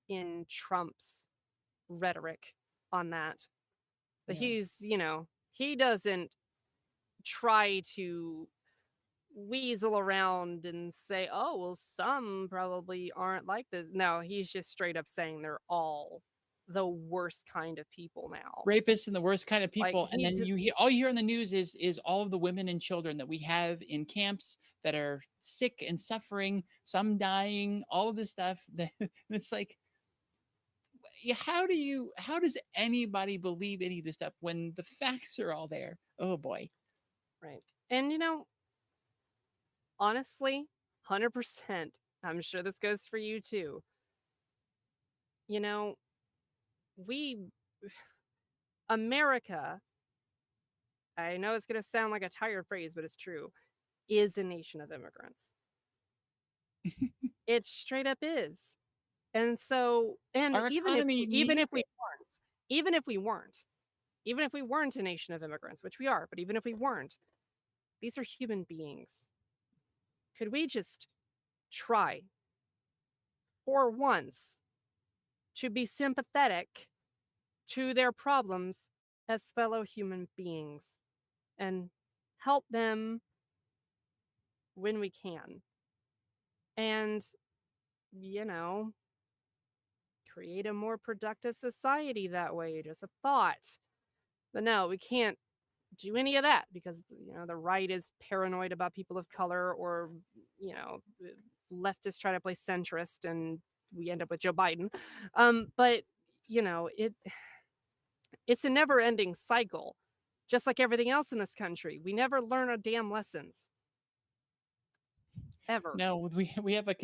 in Trump's rhetoric on that. That Really. he doesn't try to weasel around and say, "Oh, well, some probably aren't like this." No, he's just straight up saying they're all the worst kind of people now. Rapists and the worst kind of Like people, and he then did, all you hear in the news is all of the women and children that we have in camps that are sick and suffering, some dying, all of this stuff. That and it's like, yeah, how does anybody believe any of this stuff when the facts are all there? Oh boy. right. And honestly, 100%. I'm sure this goes for you too. You know, we America, I know it's going to sound like a tired phrase, but it's true, is a nation of immigrants. It straight up is. And so, and Our economy even if needs we it. weren't, even if we weren't, even if we weren't a nation of immigrants, which we are, but even if we weren't, these are human beings. Could we just try for once to be sympathetic to their problems as fellow human beings and help them when we can? And, you know, create a more productive society that way. Just a thought. But no, we can't do any of that because the right is paranoid about people of color, or leftists try to play centrist, and we end up with Joe Biden. But it's a never-ending cycle, just like everything else in this country. We never learn our damn lessons, ever. No, we have a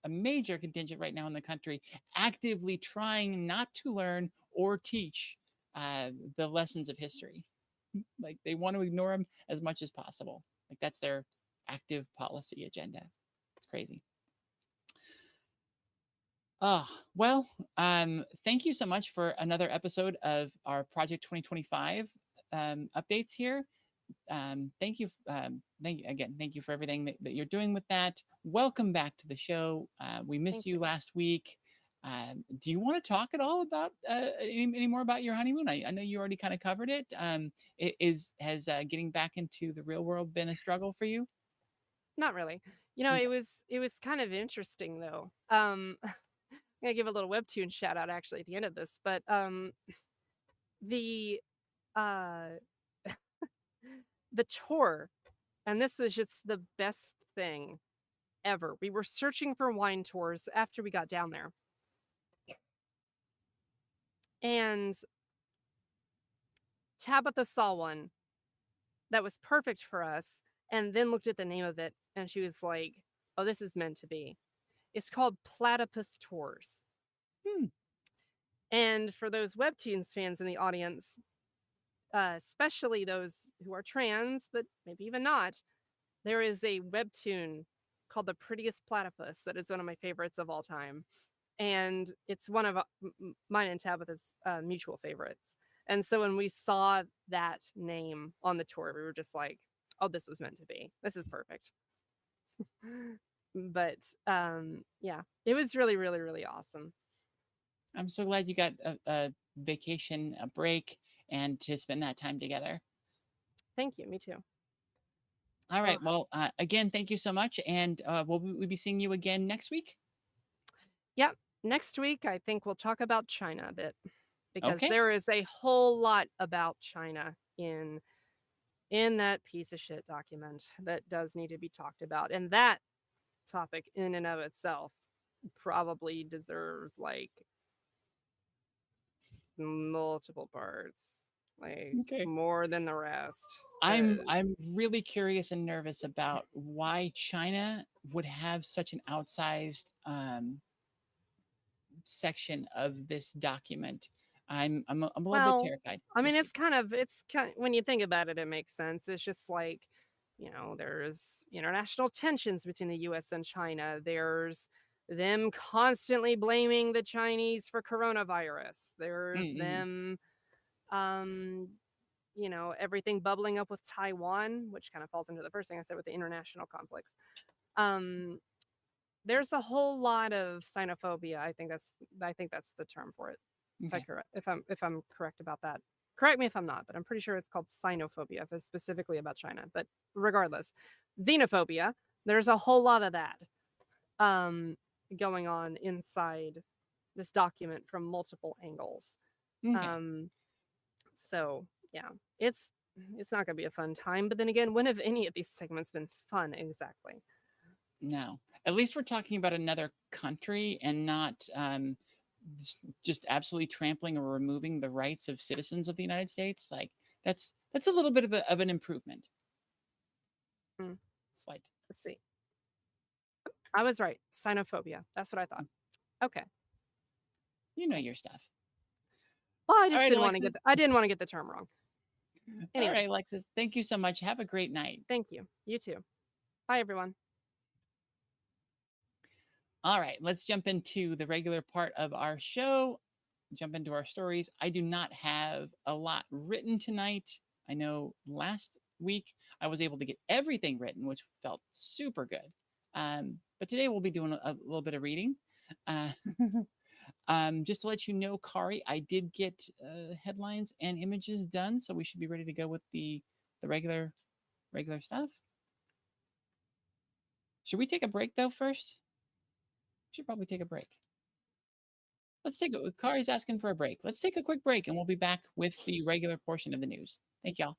major contingent right now in the country actively trying not to learn or teach the lessons of history. Like they want to ignore them as much as possible. Like that's their active policy agenda. It's crazy. Oh, well, thank you so much for another episode of our Project 2025 updates here. Thank you again. Thank you for everything that you're doing with that. Welcome back to the show. We missed Thank you. you last week. Do you want to talk at all about any more about your honeymoon? I know you already kind of covered it. Has getting back into the real world been a struggle for you? Not really. Okay. It was kind of interesting though. I'm gonna give a little webtoon shout out actually at the end of this, but the uh the tour, and this is just the best thing ever. We were searching for wine tours after we got down there, and Tabitha saw one that was perfect for us, and then looked at the name of it, and she was like, "Oh, this is meant to be." It's called Platypus Tours. Hmm. And for those webtoons fans in the audience, especially those who are trans, but maybe even not, there is a webtoon called The Prettiest Platypus that is one of my favorites of all time. And it's one of mine and Tabitha's mutual favorites. And so when we saw that name on the tour, we were just like, oh, this was meant to be. This is perfect. But yeah, it was really, really, really awesome. I'm so glad you got a vacation, a break, and to spend that time together. Thank you. Me too. All right. Ugh. Well, again, thank you so much, and we'll be seeing you again next week. Yep. Next week, I think we'll talk about China a bit because Okay. there is a whole lot about China in that piece of shit document that does need to be talked about. And that topic in and of itself probably deserves like multiple parts, like Okay. more than the rest. Because I'm really curious and nervous about why China would have such an outsized section of this document. I'm a little bit well, terrified. I We'll mean, see. it's kind when you think about it, it makes sense. It's just like, there's international tensions between the US and China. There's them constantly blaming the Chinese for coronavirus. There's Mm-mm. them, um, everything bubbling up with Taiwan, which kind of falls into the first thing I said with the international conflicts. Um, there's a whole lot of xenophobia. I think that's the term for it. Okay. If I'm correct about that. Correct me if I'm not, but I'm pretty sure it's called xenophobia if it's specifically about China. But regardless, xenophobia, there's a whole lot of that um going on inside this document from multiple angles. Okay. Um so yeah, it's not gonna be a fun time. But then again, when have any of these segments been fun exactly? No. At least we're talking about another country and not just absolutely trampling or removing the rights of citizens of the United States. Like that's a little bit of an improvement. Hmm, Slight. let's see. I was right. Xenophobia. That's what I thought. Okay. You know your stuff. Well, I All just right, didn't want to Alexis. get I didn't want to get the term wrong. All Anyways, right, Alexis. Thank you so much. Have a great night. thank you. You too. Bye everyone. All right, let's jump into the regular part of our show. Jump into our stories. I do not have a lot written tonight. I know last week I was able to get everything written, which felt super good. But today we'll be doing a little bit of reading. Uh, just to let you know, Kari, I did get headlines and images done, so we should be ready to go with the regular stuff. Should we take a break though first? We should probably take a break. Let's take a Kari's asking for a break. Let's take a quick break and we'll be back with the regular portion of the news. Thank y'all.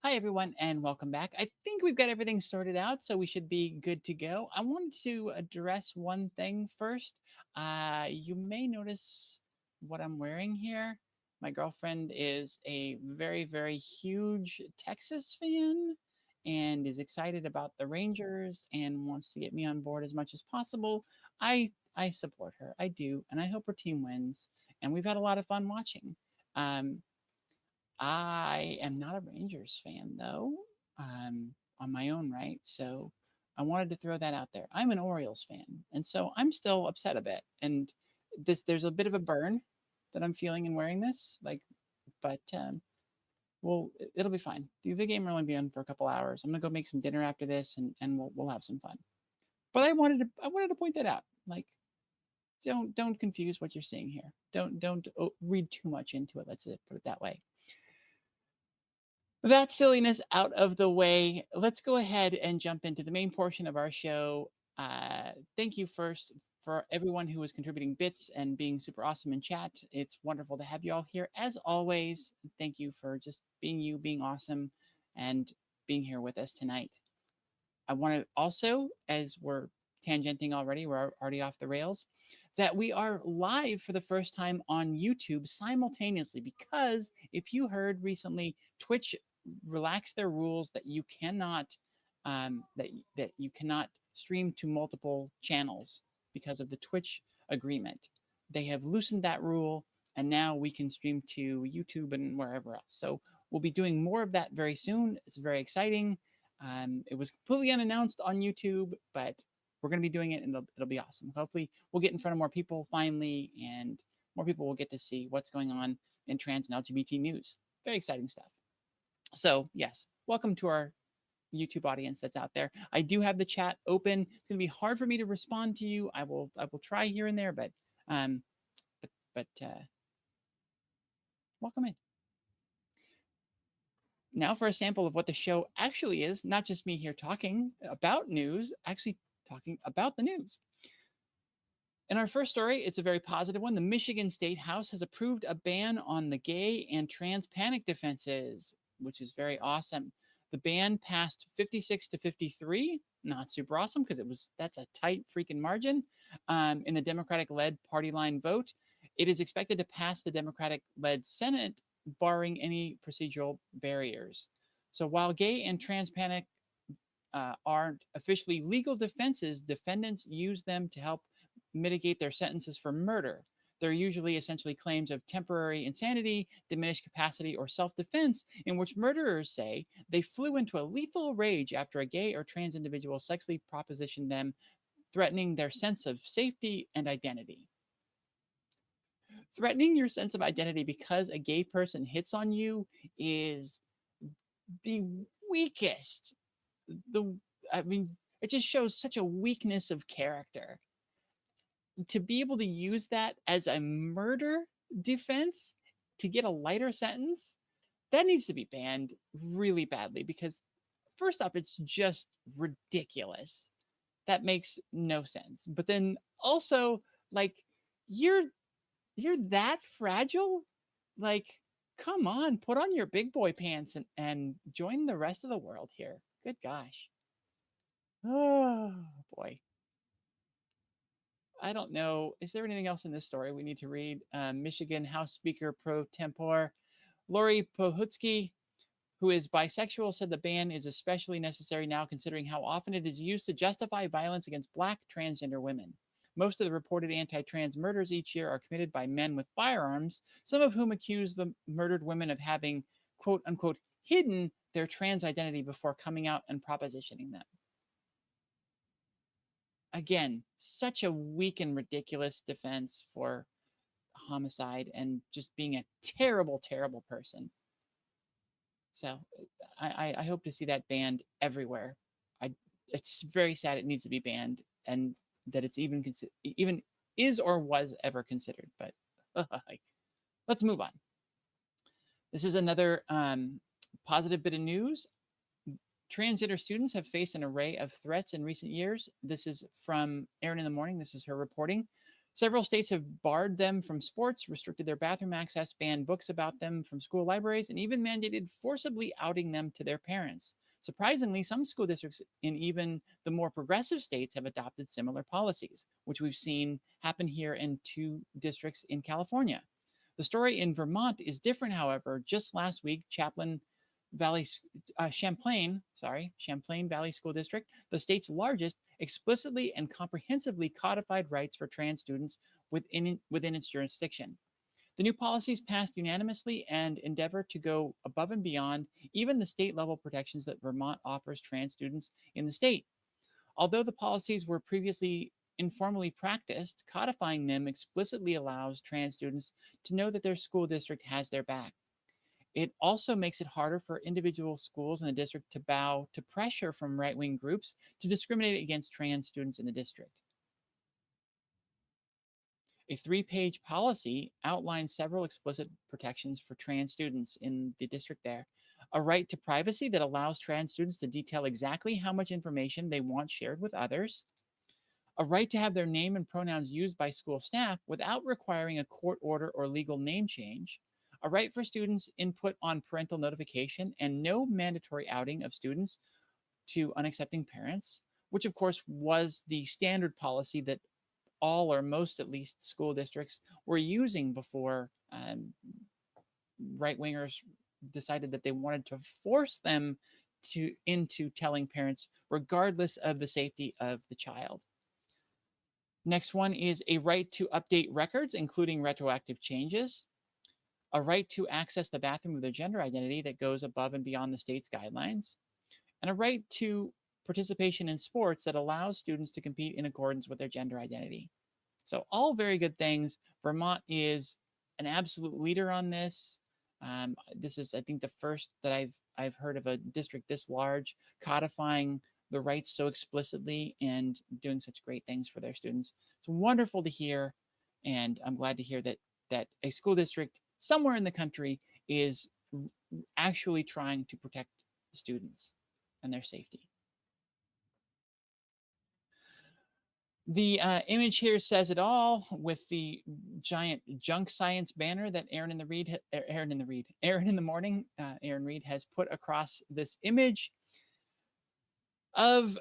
Hi, everyone, and welcome back. I think we've got everything sorted out, so we should be good to go. I wanted to address one thing first. You may notice what I'm wearing here. My girlfriend is a very, very huge Texas fan, and is excited about the Rangers and wants to get me on board as much as possible, I support her. I do, and I hope her team wins. And we've had a lot of fun watching. Um, I am not a Rangers fan though, on my own right. So I wanted to throw that out there. I'm an Orioles fan, and so I'm still upset a bit. And there's a bit of a burn that I'm feeling in wearing this, like, but well, it'll be fine. The game will only be on for a couple hours. I'm gonna go make some dinner after this, and we'll have some fun. But I wanted to point that out. Like, don't confuse what you're seeing here. Don't read too much into it. Let's put it that way. That silliness out of the way, let's go ahead and jump into the main portion of our show. Thank you first for everyone who is contributing bits and being super awesome in chat. It's wonderful to have you all here. As always, thank you for just being you, being awesome, and being here with us tonight. I want to also, as we're tangenting already, we're already off the rails, that we are live for the first time on YouTube simultaneously. Because if you heard recently, Twitch relaxed their rules that you cannot that you cannot stream to multiple channels because of the Twitch agreement. They have loosened that rule, and now we can stream to YouTube and wherever else. So we'll be doing more of that very soon. It's very exciting. It was completely unannounced on YouTube, but we're going to be doing it, and it'll be awesome. Hopefully, we'll get in front of more people finally, and more people will get to see what's going on in trans and LGBT news. Very exciting stuff. So, yes, welcome to our YouTube audience that's out there. I do have the chat open. It's going to be hard for me to respond to you. I will try here and there, but um, but welcome in. Now for a sample of what the show actually is, not just me here talking about news, actually talking about the news. In our first story, it's a very positive one. The Michigan State House has approved a ban on the gay and trans panic defenses, which is very awesome. The ban passed 56 to 53, not super awesome because that's a tight freaking margin in the Democratic-led party line vote. It is expected to pass the Democratic-led Senate, barring any procedural barriers. So while gay and trans panic aren't officially legal defenses, defendants use them to help mitigate their sentences for murder. They're usually essentially claims of temporary insanity, diminished capacity, or self defense, in which murderers say they flew into a lethal rage after a gay or trans individual sexually propositioned them, threatening their sense of safety and identity. Threatening your sense of identity because a gay person hits on you is the weakest. The I mean, it just shows such a weakness of character. To be able to use that as a murder defense to get a lighter sentence, that needs to be banned really badly because first off, it's just ridiculous. That makes no sense. But then also, like, you're you're that fragile? Like, come on, put on your big boy pants and join the rest of the world here. Good gosh. Oh boy. I don't know. Is there anything else in this story we need to read? Michigan House Speaker pro tempore Lori Pohutsky, who is bisexual, said the ban is especially necessary now considering how often it is used to justify violence against Black transgender women. Most of the reported anti trans murders each year are committed by men with firearms, some of whom accuse the murdered women of having, quote unquote, hidden their trans identity before coming out and propositioning them. Again, such a weak and ridiculous defense for homicide and just being a terrible, terrible person. So I hope to see that banned everywhere. It's very sad it needs to be banned and that it's even is or was ever considered. But let's move on. This is another positive bit of news. Transgender students have faced an array of threats in recent years. This is from Erin in the Morning. This is her reporting. Several states have barred them from sports, restricted their bathroom access, banned books about them from school libraries, and even mandated forcibly outing them to their parents. Surprisingly, some school districts in even the more progressive states have adopted similar policies, which we've seen happen here in 2 districts in California. The story in Vermont is different, however. Just last week, Chaplain Champlain Valley School District, the state's largest, explicitly and comprehensively codified rights for trans students within its jurisdiction. The new policies passed unanimously and endeavor to go above and beyond even the state level protections that Vermont offers trans students in the state. Although the policies were previously informally practiced, codifying them explicitly allows trans students to know that their school district has their back. It also makes it harder for individual schools in the district to bow to pressure from right wing groups to discriminate against trans students in the district. A 3-page policy outlines several explicit protections for trans students in the district there. A right to privacy that allows trans students to detail exactly how much information they want shared with others. A right to have their name and pronouns used by school staff without requiring a court order or legal name change. A right for students' input on parental notification and no mandatory outing of students to unaccepting parents, which of course was the standard policy that all or most at least school districts were using before right wingers decided that they wanted to force them into telling parents regardless of the safety of the child. Next one is a right to update records, including retroactive changes, a right to access the bathroom of their gender identity that goes above and beyond the state's guidelines, and a right to participation in sports that allows students to compete in accordance with their gender identity. So all very good things. Vermont is an absolute leader on this. This is, I think, the first that I've heard of a district this large codifying the rights so explicitly and doing such great things for their students. It's wonderful to hear, and I'm glad to hear that a school district somewhere in the country is actually trying to protect students and their safety. The image here says it all with the giant junk science banner that Aaron in the morning, Aaron Reed has put across this image of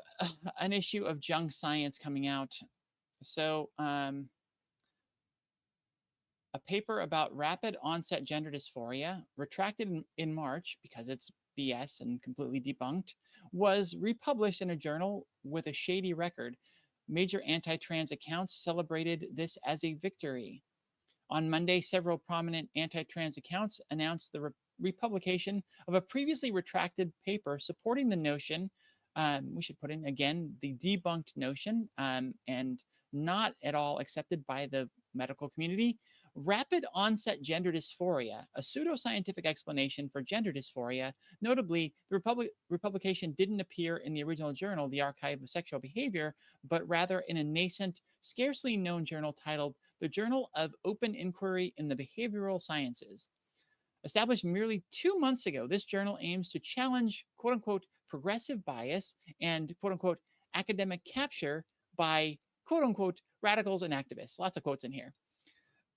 an issue of junk science coming out. So, a paper about rapid onset gender dysphoria, retracted in March because it's BS and completely debunked, was republished in a journal with a shady record. Major anti trans accounts celebrated this as a victory. On Monday, several prominent anti trans accounts announced the republication of a previously retracted paper supporting the notion. We should put in again the debunked notion and not at all accepted by the medical community. Rapid onset gender dysphoria, a pseudoscientific explanation for gender dysphoria. Notably, the republication didn't appear in the original journal, the Archive of Sexual Behavior, but rather in a nascent, scarcely known journal titled the Journal of Open Inquiry in the Behavioral Sciences. Established merely 2 months ago, this journal aims to challenge quote unquote progressive bias and quote unquote academic capture by quote unquote radicals and activists. Lots of quotes in here.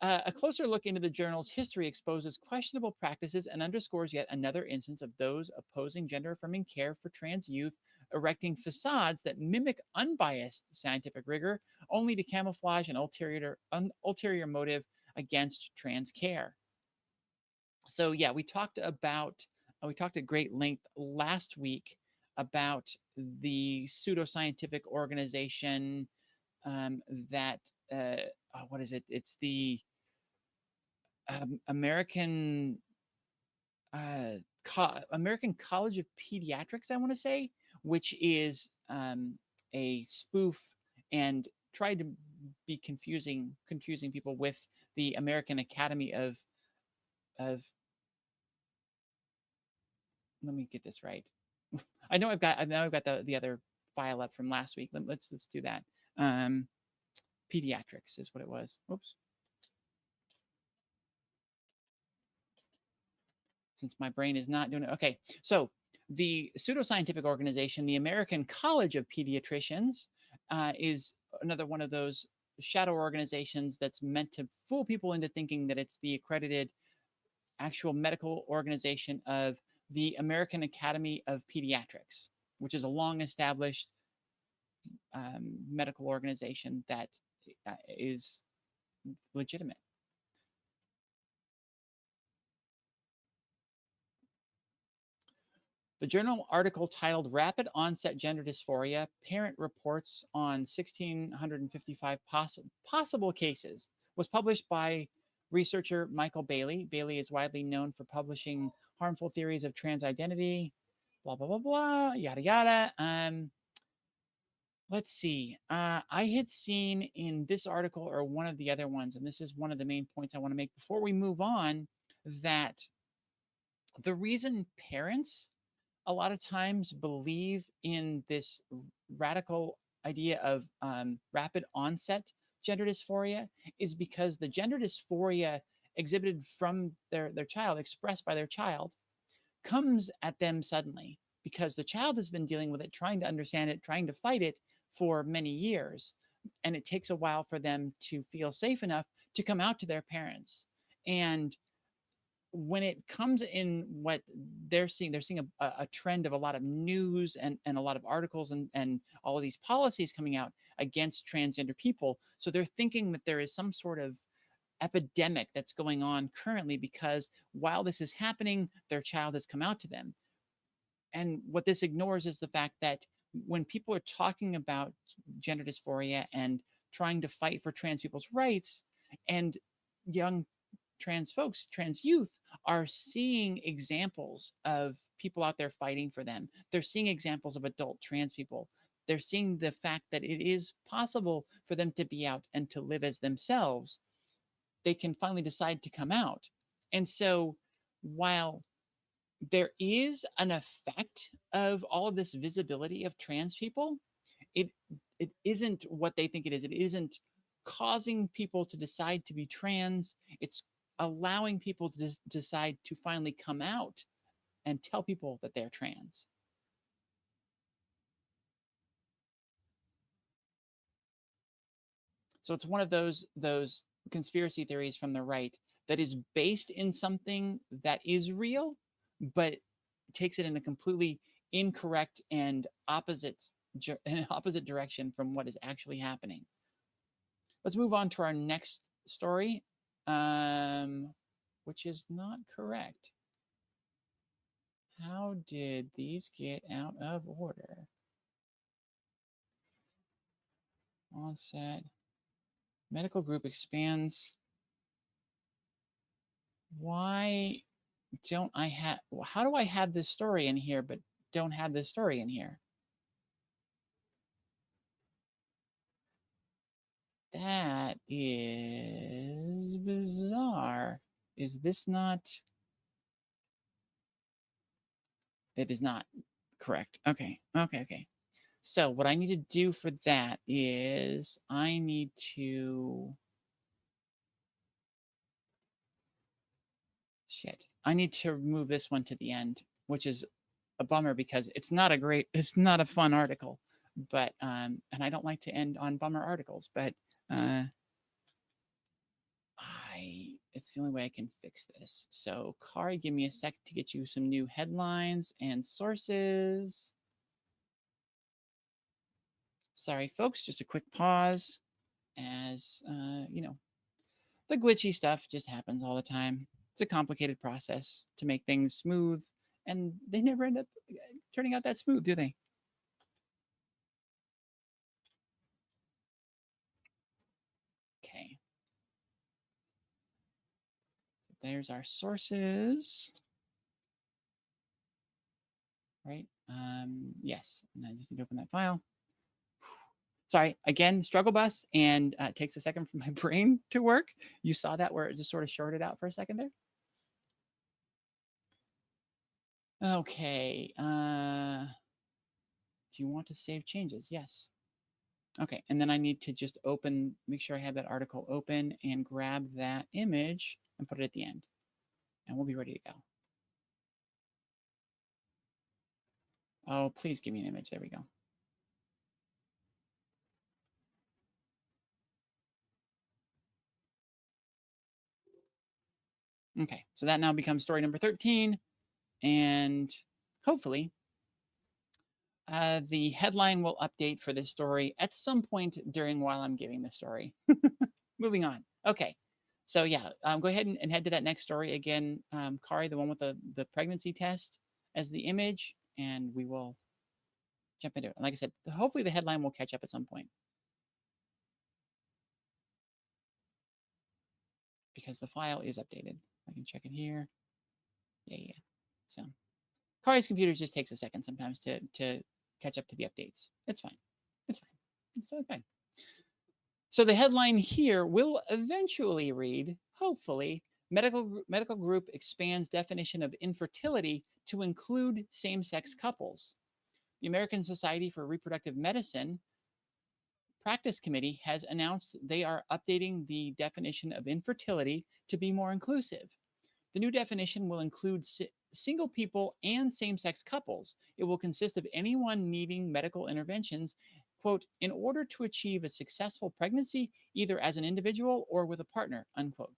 A closer look into the journal's history exposes questionable practices and underscores yet another instance of those opposing gender affirming care for trans youth erecting facades that mimic unbiased scientific rigor only to camouflage an ulterior motive against trans care. So yeah, we talked at great length last week about the pseudoscientific organization that what is it? It's the American American College of Pediatrics, I want to say, which is a spoof and tried to be confusing people with the American Academy of. Let me get this right. I've got the other file up from last week. Let's do that. Um, Pediatrics is what it was. Oops. Since my brain is not doing it. Okay, so the pseudoscientific organization, the American College of Pediatricians, is another one of those shadow organizations that's meant to fool people into thinking that it's the accredited actual medical organization of the American Academy of Pediatrics, which is a long established medical organization that is legitimate. The journal article titled Rapid Onset Gender Dysphoria Parent Reports on 1,655 Possible Cases was published by researcher Michael Bailey. Bailey is widely known for publishing harmful theories of trans identity, blah, blah, blah, blah, yada, yada. Let's see. I had seen in this article or one of the other ones, and this is one of the main points I want to make before we move on, that the reason parents a lot of times believe in this radical idea of rapid onset gender dysphoria is because the gender dysphoria exhibited from their child, expressed by their child, comes at them suddenly because the child has been dealing with it, trying to understand it, trying to fight it for many years. And it takes a while for them to feel safe enough to come out to their parents. And when it comes in what they're seeing a trend of a lot of news and a lot of articles and all of these policies coming out against transgender people. So they're thinking that there is some sort of epidemic that's going on currently because while this is happening, their child has come out to them. And what this ignores is the fact that when people are talking about gender dysphoria and trying to fight for trans people's rights, and young trans folks, trans youth, are seeing examples of people out there fighting for them. They're seeing examples of adult trans people. They're seeing the fact that it is possible for them to be out and to live as themselves. They can finally decide to come out. And so while there is an effect of all of this visibility of trans people, it it isn't what they think it is. It isn't causing people to decide to be trans. It's allowing people to decide to finally come out and tell people that they're trans. So it's one of those conspiracy theories from the right that is based in something that is real, but takes it in a completely incorrect and opposite an opposite direction from what is actually happening. Let's move on to our next story, which is not correct. How did these get out of order? Onset. Medical group expands. Why don't I have, how do I have this story in here, but don't have this story in here? That is bizarre. Is this not? It is not correct. Okay. Okay. Okay. So what I need to do for that is I need to shit. I need to move this one to the end, which is a bummer because it's not a fun article. But and I don't like to end on bummer articles, but uh it's the only way I can fix this. So Kari, give me a sec to get you some new headlines and sources. Sorry, folks, just a quick pause as you know, the glitchy stuff just happens all the time. It's a complicated process to make things smooth, and they never end up turning out that smooth, do they? Okay. There's our sources. Right? Yes. And I just need to open that file. Sorry, again, struggle bus, and it takes a second for my brain to work. You saw that where it just sort of shorted out for a second there? Okay. Do you want to save changes? Yes. Okay, and then I need to just make sure I have that article open and grab that image and put it at the end. And we'll be ready to go. Oh, please give me an image. There we go. Okay, so that now becomes story number 13. And hopefully the headline will update for this story at some point during while I'm giving the story. Moving on. Okay. So yeah, go ahead and head to that next story again, Kari, the one with the pregnancy test as the image, and we will jump into it. Like I said, hopefully the headline will catch up at some point because the file is updated. I can check it here. Yeah, yeah. So Kari's computer just takes a second sometimes to catch up to the updates. It's fine. It's fine. It's totally fine. So the headline here will eventually read, hopefully, medical group expands definition of infertility to include same-sex couples. The American Society for Reproductive Medicine Practice Committee has announced they are updating the definition of infertility to be more inclusive. The new definition will include single people and same sex couples. It will consist of anyone needing medical interventions, quote, in order to achieve a successful pregnancy, either as an individual or with a partner, unquote.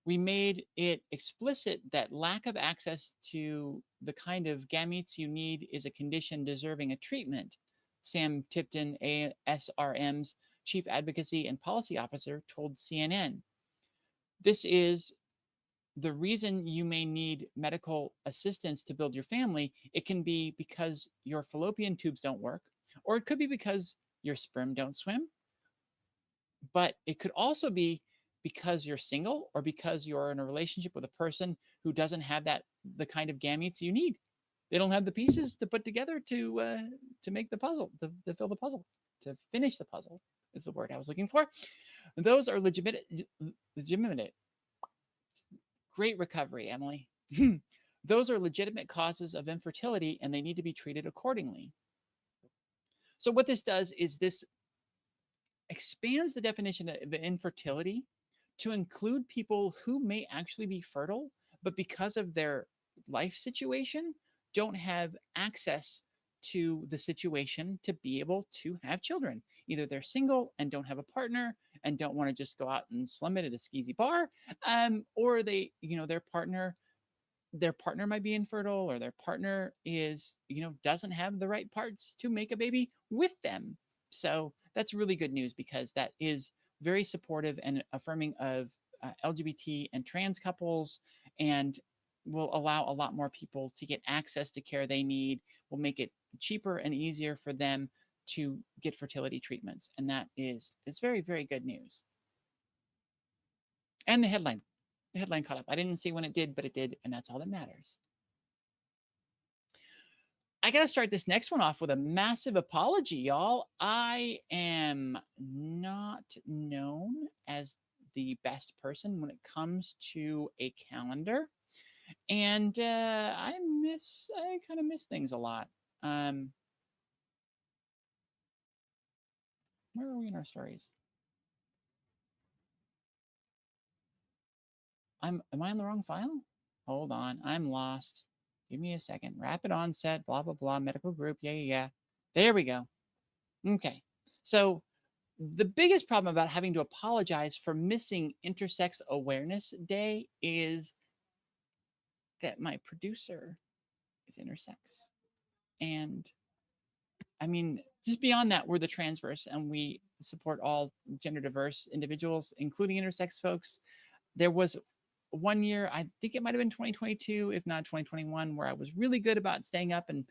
We made it explicit that lack of access to the kind of gametes you need is a condition deserving a treatment, Sam Tipton, ASRM's Chief Advocacy and Policy Officer, told CNN. This is the reason you may need medical assistance to build your family. It can be because your fallopian tubes don't work, or it could be because your sperm don't swim, but it could also be because you're single or because you're in a relationship with a person who doesn't have the kind of gametes you need. They don't have the pieces to put together to make the puzzle, to fill the puzzle, to finish the puzzle is the word I was looking for. Those are legitimate. Great recovery, Emily. Those are legitimate causes of infertility and they need to be treated accordingly. So what this does is this expands the definition of infertility to include people who may actually be fertile, but because of their life situation, don't have access to the situation to be able to have children. Either they're single and don't have a partner and don't want to just go out and slum it at a skeezy bar, or they, their partner might be infertile or their partner is, doesn't have the right parts to make a baby with them. So that's really good news because that is very supportive and affirming of LGBT and trans couples and will allow a lot more people to get access to care they need, will make it cheaper and easier for them to get fertility treatments. And that is very, very good news. And the headline caught up. I didn't see when it did, but it did, and that's all that matters. I got to start this next one off with a massive apology, y'all. I am not known as the best person when it comes to a calendar, and I kind of miss things a lot. Where are we in our stories? Am I on the wrong file? Hold on, I'm lost. Give me a second. Rapid onset, blah blah blah, medical group. Yeah, yeah, yeah. There we go. Okay. So the biggest problem about having to apologize for missing Intersex Awareness Day is that my producer is intersex. And I mean, just beyond that, we're the Transverse and we support all gender diverse individuals, including intersex folks. There was one year, I think it might have been 2022, if not 2021, where I was really good about staying up and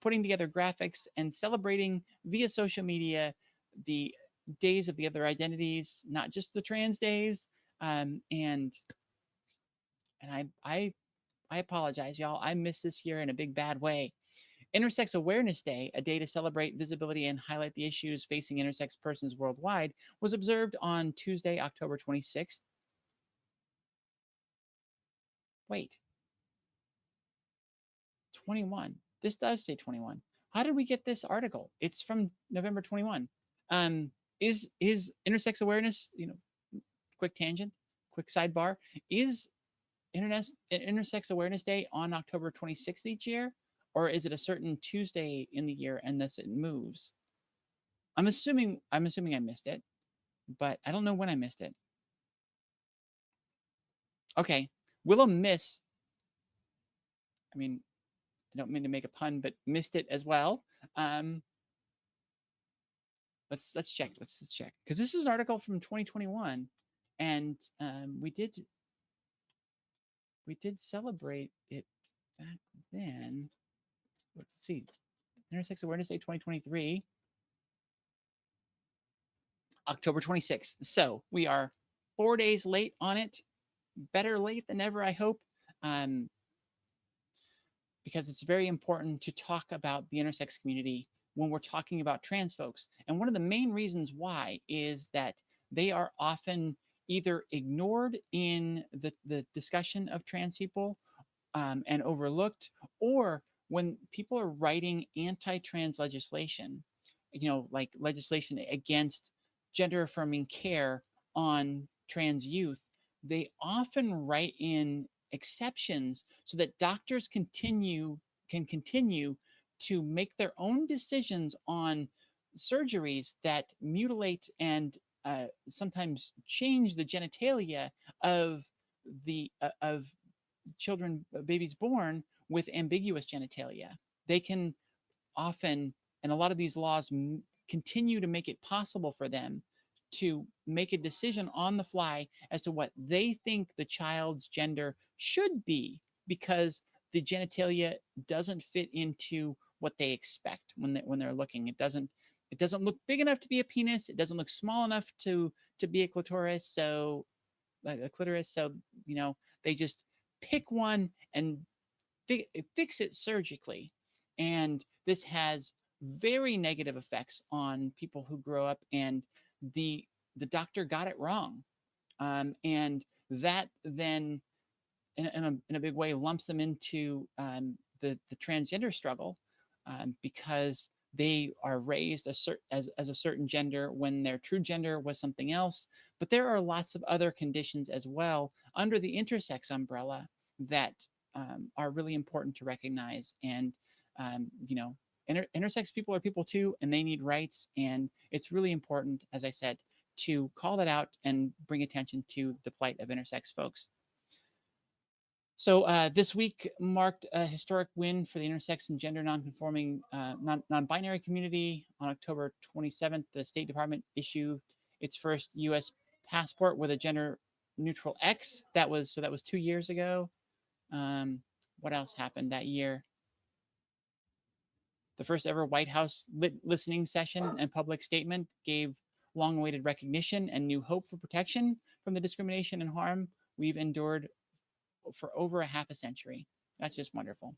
putting together graphics and celebrating via social media the days of the other identities, not just the trans days. And I apologize, y'all. I missed this year in a big bad way. Intersex Awareness Day, a day to celebrate visibility and highlight the issues facing intersex persons worldwide, was observed on Tuesday, October 26th. Wait, 21. This does say 21. How did we get this article? It's from November 21. Is intersex awareness, quick tangent, quick sidebar, is intersex awareness day on October 26th each year? Or is it a certain Tuesday in the year and thus it moves? I'm assuming I missed it, but I don't know when I missed it. Okay. Willow miss. I mean, I don't mean to make a pun, but missed it as well. Let's check. Let's check because this is an article from 2021, and we did celebrate it back then. let's see, Intersex Awareness Day 2023, October 26th. So we are 4 days late on it. Better late than never, I hope. Um, because it's very important to talk about the intersex community when we're talking about trans folks. And one of the main reasons why is that they are often either ignored in the discussion of trans people, and overlooked, or when people are writing anti-trans legislation, like legislation against gender affirming care on trans youth, they often write in exceptions so that doctors can continue to make their own decisions on surgeries that mutilate and sometimes change the genitalia of of children, babies born with ambiguous genitalia. They can often, and a lot of these laws continue to make it possible for them to make a decision on the fly as to what they think the child's gender should be, because the genitalia doesn't fit into what they expect when they're looking. It doesn't look big enough to be a penis. It doesn't look small enough to be a clitoris. So like a clitoris. So they just pick one and fix it surgically. And this has very negative effects on people who grow up, and the doctor got it wrong. And that then in a big way lumps them into the transgender struggle, because they are raised as a certain gender when their true gender was something else. But there are lots of other conditions as well under the intersex umbrella that are really important to recognize. And intersex people are people too, and they need rights. And it's really important, as I said, to call that out and bring attention to the plight of intersex folks. So this week marked a historic win for the intersex and gender nonconforming non-binary community. On October 27th, the State Department issued its first U.S. passport with a gender-neutral X. That was 2 years ago. What else happened that year? The first ever White House listening session and public statement gave long-awaited recognition and new hope for protection from the discrimination and harm we've endured for over a half a century. That's just wonderful.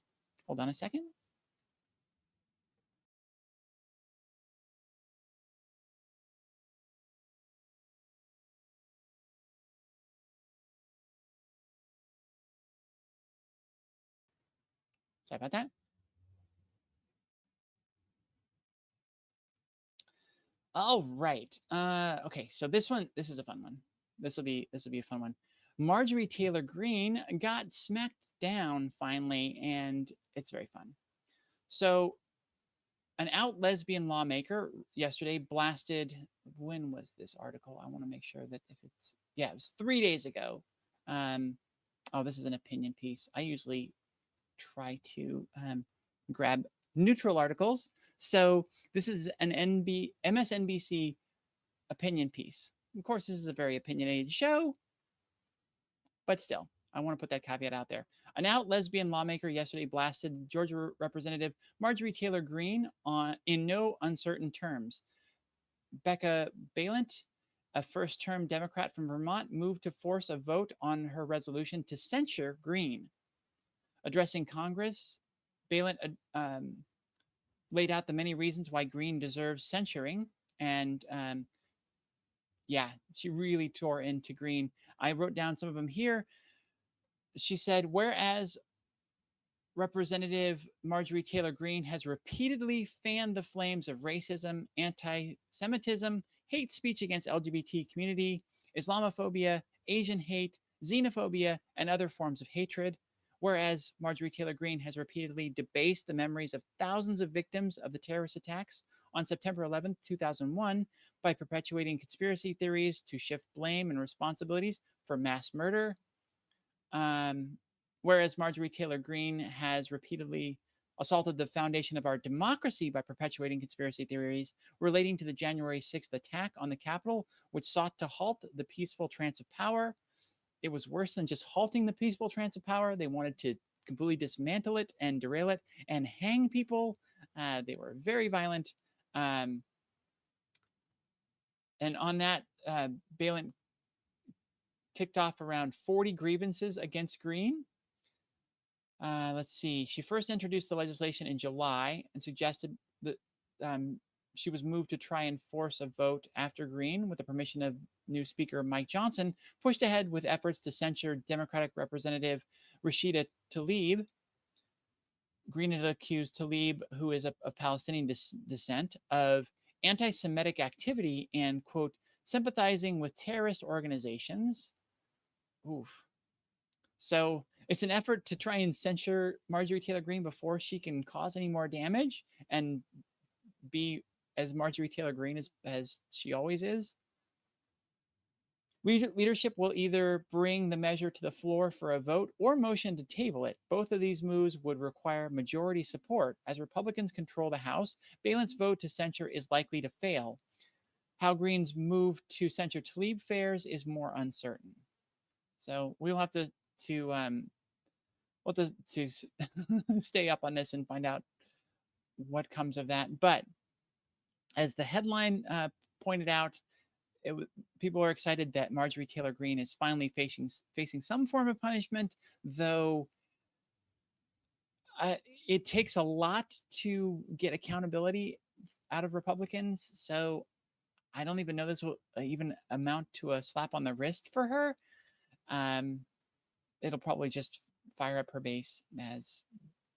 Hold on a second. Sorry about that. All right. Okay. So this is a fun one. This will be a fun one. Marjorie Taylor Greene got smacked down finally, and it's very fun. So an out lesbian lawmaker yesterday blasted. When was this article? I want to make sure that if it's, yeah, it was 3 days ago. Oh, this is an opinion piece. I usually try to grab neutral articles. So this is an MSNBC opinion piece. Of course, this is a very opinionated show, but still, I want to put that caveat out there. An out lesbian lawmaker yesterday blasted Georgia Representative Marjorie Taylor Greene in no uncertain terms. Becca Balint, a first-term Democrat from Vermont, moved to force a vote on her resolution to censure Greene. Addressing Congress, Balint laid out the many reasons why Greene deserves censuring. And yeah, she really tore into Greene. I wrote down some of them here. She said, whereas Representative Marjorie Taylor Greene has repeatedly fanned the flames of racism, anti-Semitism, hate speech against LGBT community, Islamophobia, Asian hate, xenophobia, and other forms of hatred. Whereas Marjorie Taylor Greene has repeatedly debased the memories of thousands of victims of the terrorist attacks on September 11th, 2001, by perpetuating conspiracy theories to shift blame and responsibilities for mass murder. Whereas Marjorie Taylor Greene has repeatedly assaulted the foundation of our democracy by perpetuating conspiracy theories relating to the January 6th attack on the Capitol, which sought to halt the peaceful trance of power. It was worse than just halting the peaceful trance of power. They wanted to completely dismantle it and derail it and hang people. They were very violent. Um, and on that, Balin ticked off around 40 grievances against Green. Let's see. She first introduced the legislation in July and suggested that she was moved to try and force a vote after Green, with the permission of new Speaker Mike Johnson, pushed ahead with efforts to censure Democratic Representative Rashida Tlaib. Green had accused Tlaib, who is of Palestinian descent, of anti Semitic activity and, quote, sympathizing with terrorist organizations. Oof. So it's an effort to try and censure Marjorie Taylor Greene before she can cause any more damage and be as Marjorie Taylor Greene as she always is. Leadership will either bring the measure to the floor for a vote or motion to table it. Both of these moves would require majority support. As Republicans control the House, Balin's vote to censure is likely to fail. How Green's move to censure Tlaib fares is more uncertain. So we'll have to stay up on this and find out what comes of that. But as the headline pointed out, it, people are excited that Marjorie Taylor Greene is finally facing some form of punishment, though it takes a lot to get accountability out of Republicans. So I don't even know this will even amount to a slap on the wrist for her. It'll probably just fire up her base, as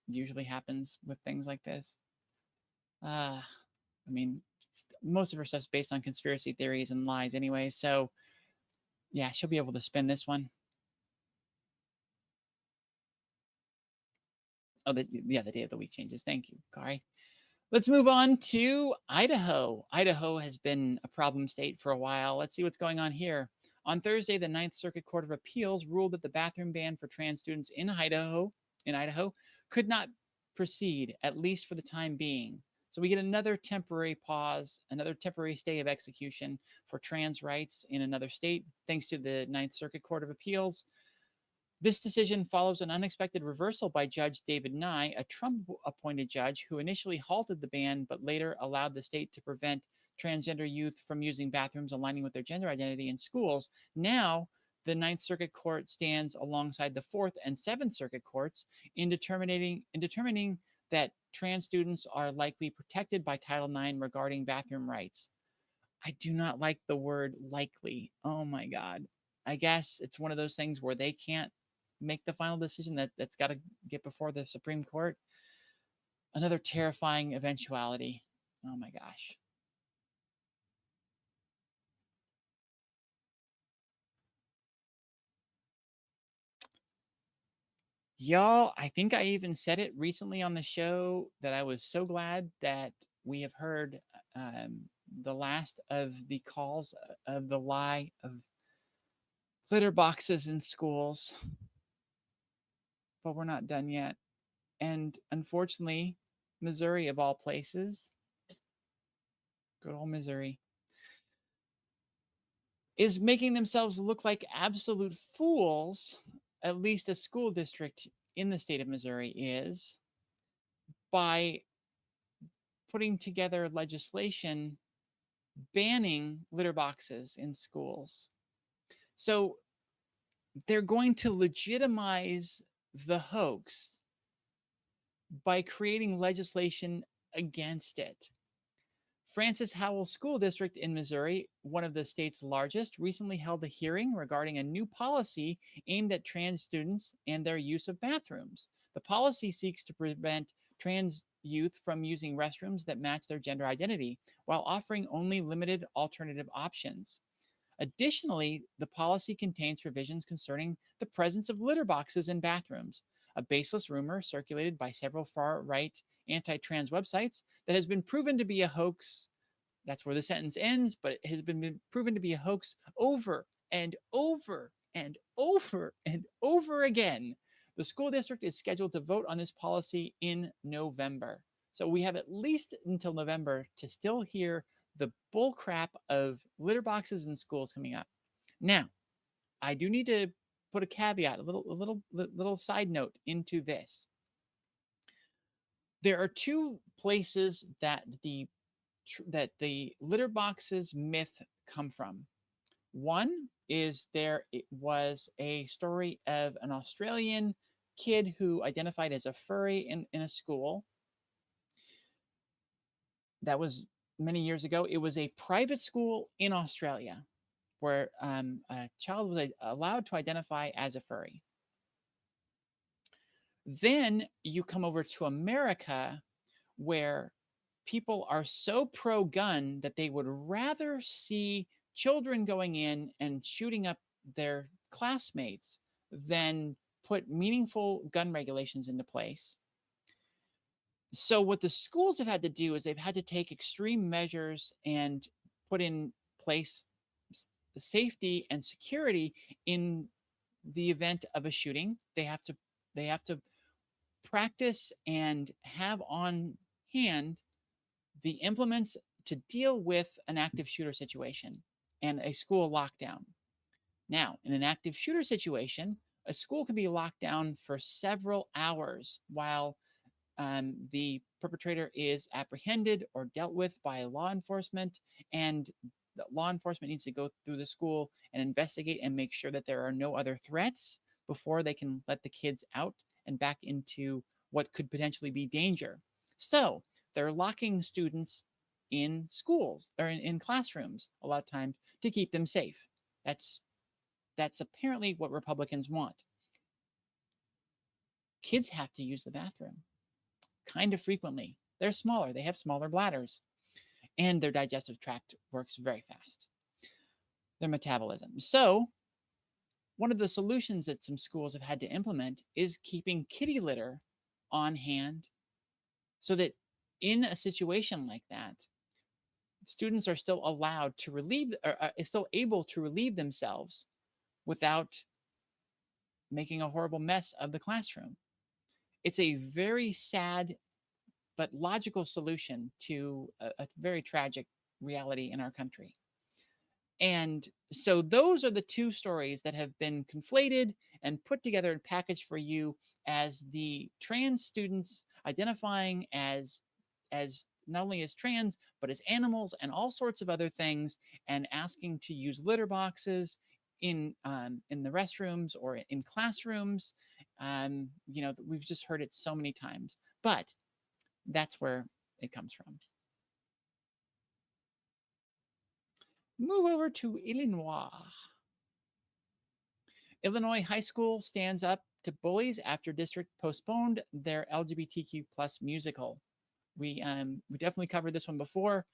usually happens with things like this. I mean, most of her stuff's based on conspiracy theories and lies anyway. So yeah, she'll be able to spin this one. Oh, the day of the week changes. Thank you, Kari. Let's move on to Idaho. Idaho has been a problem state for a while. Let's see what's going on here. On Thursday, the Ninth Circuit Court of Appeals ruled that the bathroom ban for trans students in Idaho could not proceed, at least for the time being. So we get another temporary pause, another temporary stay of execution for trans rights in another state, thanks to the Ninth Circuit Court of Appeals. This decision follows an unexpected reversal by Judge David Nye, a Trump-appointed judge who initially halted the ban but later allowed the state to prevent transgender youth from using bathrooms aligning with their gender identity in schools. Now, the Ninth Circuit Court stands alongside the Fourth and Seventh Circuit Courts in determining that trans students are likely protected by Title IX regarding bathroom rights. I do not like the word likely. Oh my God. I guess it's one of those things where they can't make the final decision. That's got to get before the Supreme Court. Another terrifying eventuality. Oh my gosh. Y'all, I think I even said it recently on the show that I was so glad that we have heard the last of the calls of the lie of litter boxes in schools. But we're not done yet. And unfortunately, Missouri, of all places, good old Missouri, is making themselves look like absolute fools. At least a school district in the state of Missouri is, by putting together legislation banning litter boxes in schools. So they're going to legitimize the hoax by creating legislation against it. Francis Howell School District in Missouri, one of the state's largest, recently held a hearing regarding a new policy aimed at trans students and their use of bathrooms. The policy seeks to prevent trans youth from using restrooms that match their gender identity, while offering only limited alternative options. Additionally, the policy contains provisions concerning the presence of litter boxes in bathrooms, a baseless rumor circulated by several far-right anti-trans websites that has been proven to be a hoax. That's where the sentence ends, but it has been proven to be a hoax over and over and over and over again. The school district is scheduled to vote on this policy in November. So we have at least until November to still hear the bull crap of litter boxes in schools coming up. Now, I do need to put a caveat, a little side note into this. There are two places that the litter boxes myth come from. One is there it was a story of an Australian kid who identified as a furry in a school. That was many years ago. It was a private school in Australia where a child was allowed to identify as a furry. Then you come over to America where people are so pro gun that they would rather see children going in and shooting up their classmates than put meaningful gun regulations into place. So, what the schools have had to do is they've had to take extreme measures and put in place safety and security in the event of a shooting. They have to practice and have on hand the implements to deal with an active shooter situation and a school lockdown. Now, in an active shooter situation, a school can be locked down for several hours while the perpetrator is apprehended or dealt with by law enforcement, and the law enforcement needs to go through the school and investigate and make sure that there are no other threats before they can let the kids out and back into what could potentially be danger. So they're locking students in schools or in classrooms a lot of times to keep them safe. That's that's apparently what Republicans want. Kids have to use the bathroom kind of frequently. They're smaller, they have smaller bladders, and their digestive tract works very fast, their metabolism. So, one of the solutions that some schools have had to implement is keeping kitty litter on hand so that in a situation like that, students are still allowed to relieve or are still able to relieve themselves without making a horrible mess of the classroom. It's a very sad but logical solution to a very tragic reality in our country. And so those are the two stories that have been conflated and put together and packaged for you as the trans students identifying as not only as trans but as animals and all sorts of other things, and asking to use litter boxes in the restrooms or in classrooms. We've just heard it so many times, but that's where it comes from. Move over to Illinois. Illinois high school stands up to bullies after district postponed their LGBTQ plus musical. We definitely covered this one before.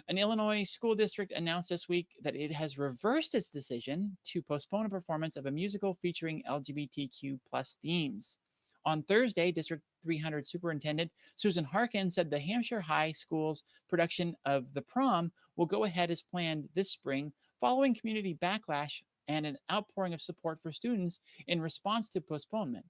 An Illinois school district announced this week that it has reversed its decision to postpone a performance of a musical featuring LGBTQ plus themes. On Thursday, District 300 Superintendent Susan Harkin said the Hampshire High School's production of The Prom will go ahead as planned this spring, following community backlash and an outpouring of support for students in response to postponement.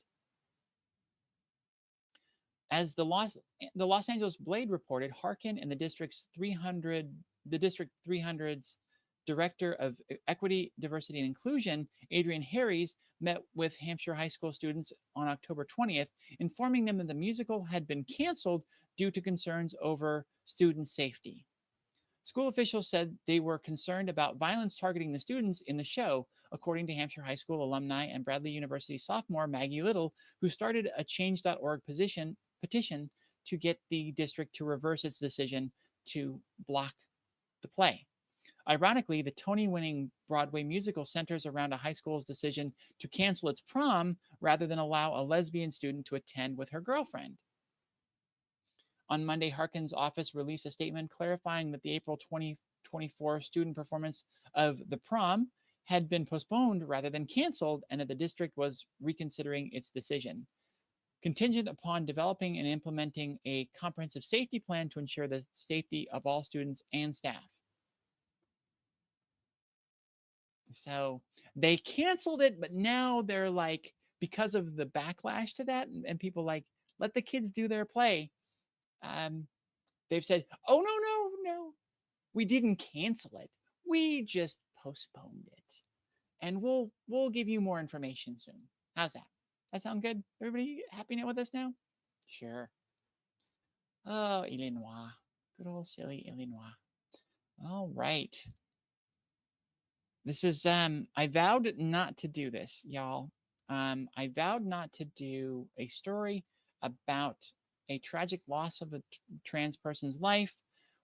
As the Los Angeles Blade reported, Harkin and the District 300's Director of Equity, Diversity, and Inclusion, Adrian Harries, met with Hampshire high school students on October 20th, informing them that the musical had been canceled due to concerns over student safety. School officials said they were concerned about violence targeting the students in the show, according to Hampshire High School alumni and Bradley University sophomore Maggie Little, who started a change.org petition to get the district to reverse its decision to block the play. Ironically, the Tony winning Broadway musical centers around a high school's decision to cancel its prom rather than allow a lesbian student to attend with her girlfriend. On Monday, Harkin's office released a statement clarifying that the April 2024 student performance of The Prom had been postponed rather than canceled, and that the district was reconsidering its decision, contingent upon developing and implementing a comprehensive safety plan to ensure the safety of all students and staff. So they canceled it, but now they're like, because of the backlash to that, and people like, let the kids do their play. Um, they've said, oh, no, we didn't cancel it. We just postponed it. and we'll give you more information soon. How's that? That sound good? Everybody happy now with us now? Sure. Oh, Illinois. Good old silly Illinois. All right. This is I vowed not to do this, y'all. I vowed not to do a story about a tragic loss of a trans person's life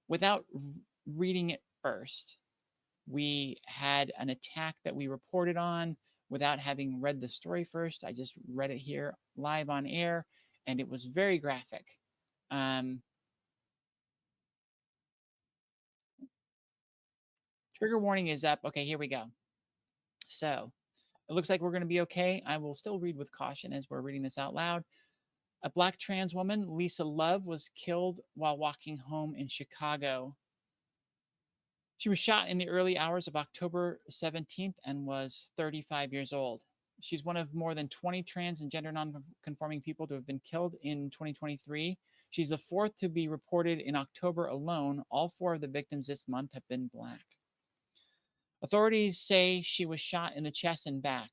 without reading it first. We had an attack that we reported on without having read the story first. I just read it here live on air, and it was very graphic. Um, Trigger warning is up. Okay, here we go. So it looks like we're going to be okay. I will still read with caution as we're reading this out loud. A black trans woman, Lisa Love, was killed while walking home in Chicago. She was shot in the early hours of October 17th and was 35 years old. She's one of more than 20 trans and gender non-conforming people to have been killed in 2023. She's the fourth to be reported in October alone. All four of the victims this month have been black. Authorities say she was shot in the chest and back.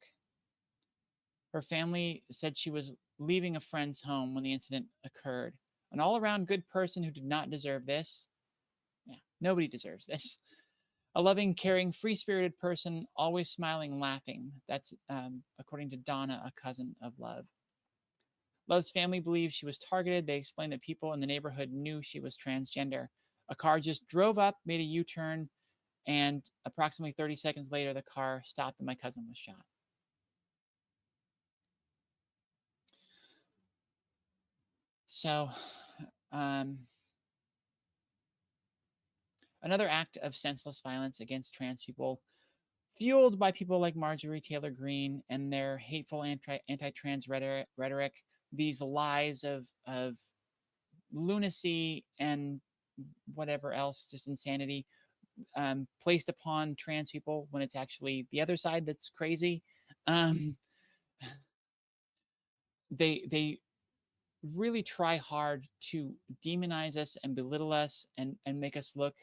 Her family said she was leaving a friend's home when the incident occurred. An all around good person who did not deserve this. Yeah, nobody deserves this. A loving, caring, free spirited person, always smiling and laughing. That's according to Donna, a cousin of Love. Love's family believes she was targeted. They explained that people in the neighborhood knew she was transgender. A car just drove up, made a U turn, and approximately 30 seconds later, the car stopped and my cousin was shot. So, um, another act of senseless violence against trans people, fueled by people like Marjorie Taylor Greene and their hateful anti-trans rhetoric, these lies of lunacy and whatever else, just insanity, placed upon trans people when it's actually the other side that's crazy. Um, they really try hard to demonize us and belittle us and make us look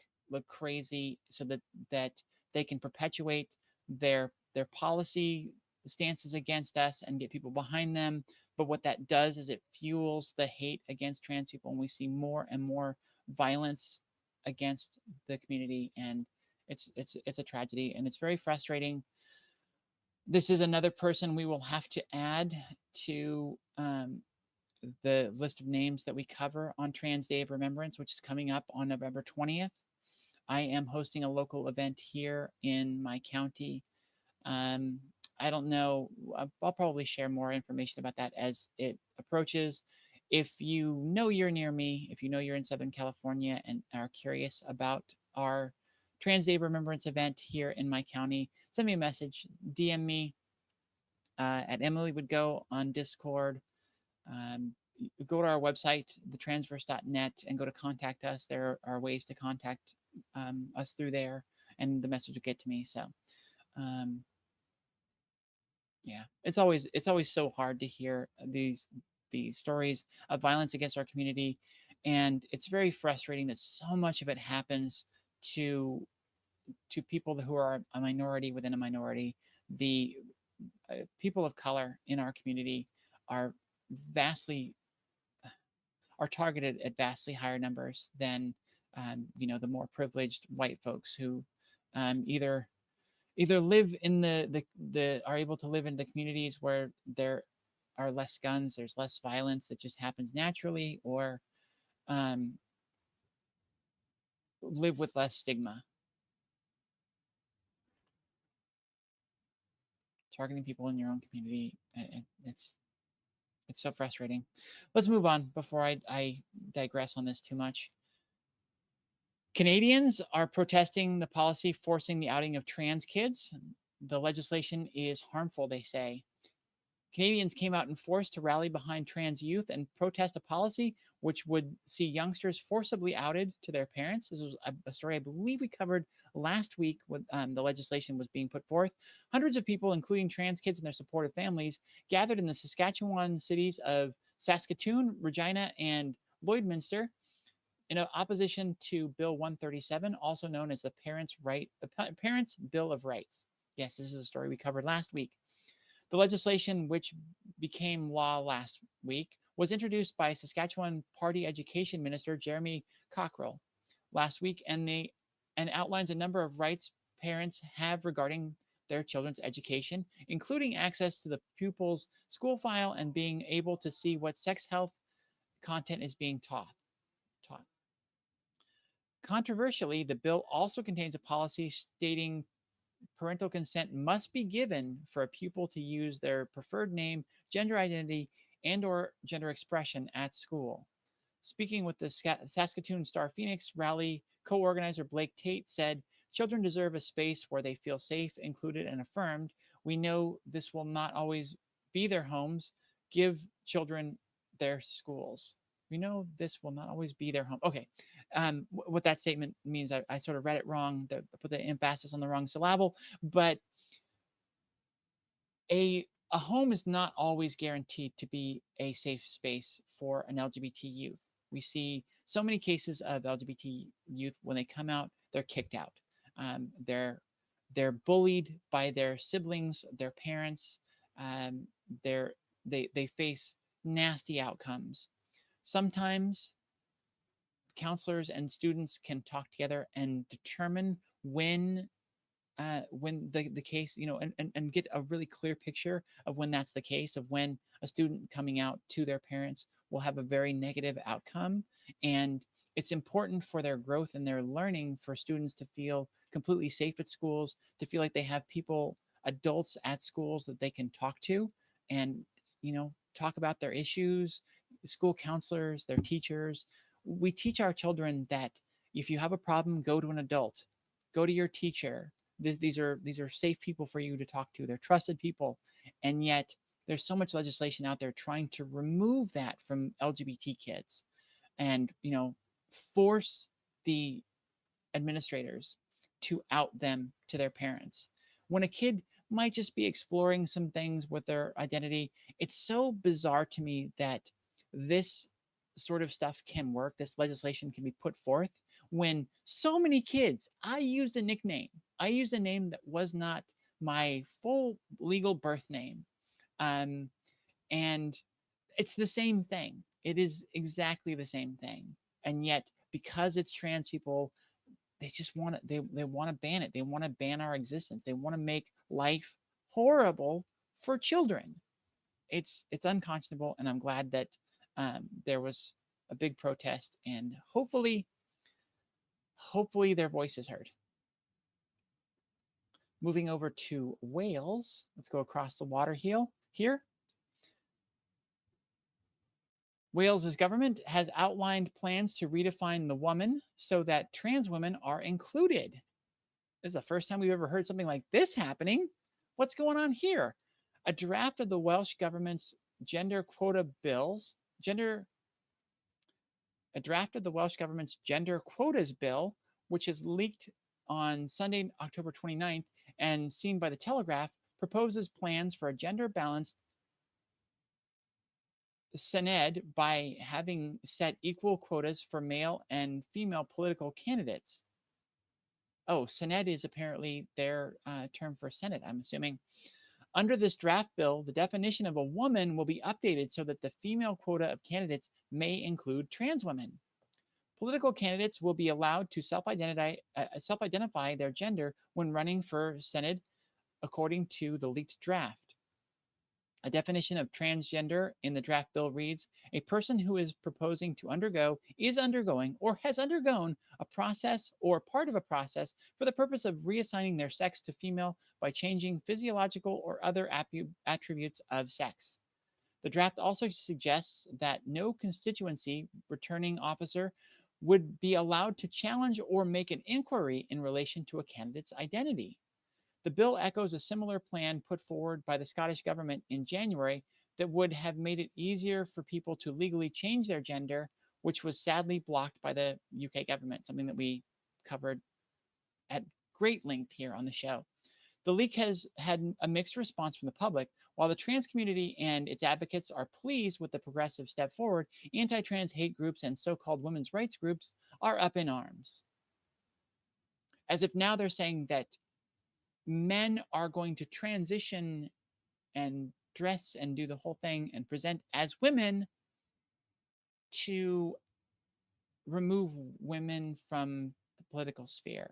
crazy so that they can perpetuate their policy stances against us and get people behind them. But what that does is it fuels the hate against trans people, and we see more and more violence against the community, and it's a tragedy, and it's very frustrating. This is another person we will have to add to the list of names that we cover on Trans Day of Remembrance, which is coming up on November 20th. I am hosting a local event here in my county. Um, I don't know. I'll probably share more information about that as it approaches. If you know you're near me, if you know you're in Southern California and are curious about our Trans Day of Remembrance event here in my county, send me a message, DM me at Emily Would Go on Discord. Um, Go to our website, thetransverse.net, and go to contact us. There are ways to contact us through there, and the message will get to me. So, um, yeah, it's always so hard to hear these stories of violence against our community, and it's very frustrating that so much of it happens to people who are a minority within a minority. The people of color in our community are vastly are targeted at vastly higher numbers than the more privileged white folks who either live in the are able to live in the communities where there are less guns, there's less violence that just happens naturally, or um, live with less stigma. Targeting people in your own community, it's so frustrating. Let's move on before I digress on this too much. Canadians are protesting the policy forcing the outing of trans kids. The legislation is harmful, they say. Canadians came out in force to rally behind trans youth and protest a policy which would see youngsters forcibly outed to their parents. This was a story I believe we covered last week when the legislation was being put forth. Hundreds of people, including trans kids and their supportive families, gathered in the Saskatchewan cities of Saskatoon, Regina, and Lloydminster in opposition to Bill 137, also known as the Parents' Bill of Rights. Yes, this is a story we covered last week. The legislation, which became law last week, was introduced by Saskatchewan Party Education Minister Jeremy Cockrell last week, and outlines a number of rights parents have regarding their children's education, including access to the pupil's school file and being able to see what sex health content is being taught. Controversially, the bill also contains a policy stating parental consent must be given for a pupil to use their preferred name, gender identity, and or gender expression at school. Speaking with the Saskatoon Star Phoenix rally, co-organizer Blake Tate said, "Children deserve a space where they feel safe, included, and affirmed. We know this will not always be their homes. Give children their schools. We know this will not always be their home." Okay, what that statement means, I sort of read it wrong. Put the emphasis on the wrong syllable, but a home is not always guaranteed to be a safe space for an LGBT youth. We see so many cases of LGBT youth when they come out, they're kicked out. They're bullied by their siblings, their parents. Um, they face nasty outcomes. Sometimes counselors and students can talk together and determine when the case, and get a really clear picture of when that's the case, of when a student coming out to their parents will have a very negative outcome. And it's important for their growth and their learning for students to feel completely safe at schools, to feel like they have people, adults at schools that they can talk to and, talk about their issues, school counselors, their teachers. We teach our children that if you have a problem, go to an adult, go to your teacher. These are safe people for you to talk to. They're trusted people, and yet there's so much legislation out there trying to remove that from LGBT kids, and force the administrators to out them to their parents. When a kid might just be exploring some things with their identity, it's so bizarre to me that this sort of stuff can work, this legislation can be put forth when so many kids, I used a nickname. I used a name that was not my full legal birth name. Um, and it's the same thing. It is exactly the same thing. And yet, because it's trans people, they just want to they want to ban it. They want to ban our existence. They want to make life horrible for children. It's unconscionable, and I'm glad that there was a big protest, and hopefully their voice is heard. Moving over to Wales, let's go across the water here. Wales's government has outlined plans to redefine the woman so that trans women are included. This is the first time we've ever heard something like this happening. What's going on here? A draft of the Welsh government's gender quota bills, gender a draft of the Welsh government's gender quotas bill, which is leaked on Sunday, October 29th, and seen by the Telegraph, proposes plans for a gender balanced Senedd by having set equal quotas for male and female political candidates. Oh, Senedd is apparently their term for Senate, I'm assuming. Under this draft bill, the definition of a woman will be updated so that the female quota of candidates may include trans women. Political candidates will be allowed to self-identify their gender when running for Senate, according to the leaked draft. A definition of transgender in the draft bill reads, a person who is proposing to undergo, is undergoing, or has undergone a process or part of a process for the purpose of reassigning their sex to female by changing physiological or other attributes of sex. The draft also suggests that no constituency returning officer would be allowed to challenge or make an inquiry in relation to a candidate's identity. The bill echoes a similar plan put forward by the Scottish government in January that would have made it easier for people to legally change their gender, which was sadly blocked by the UK government, something that we covered at great length here on the show. The leak has had a mixed response from the public. While the trans community and its advocates are pleased with the progressive step forward, anti trans hate groups and so called women's rights groups are up in arms. As if now they're saying that men are going to transition and dress and do the whole thing and present as women to remove women from the political sphere.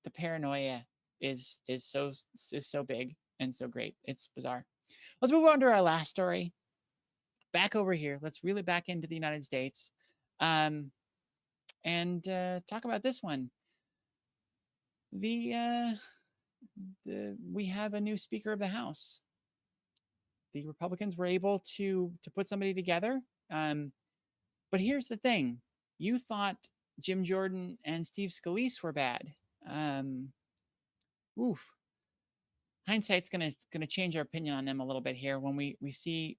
The paranoia is so big and so great. It's bizarre. Let's move on to our last story. Back over here. Let's reel it back into the United States, um, and talk about this one. The, we have a new Speaker of the House. The Republicans were able to put somebody together. Um, but here's the thing: you thought Jim Jordan and Steve Scalise were bad. Um, oof. Hindsight's gonna change our opinion on them a little bit here when we see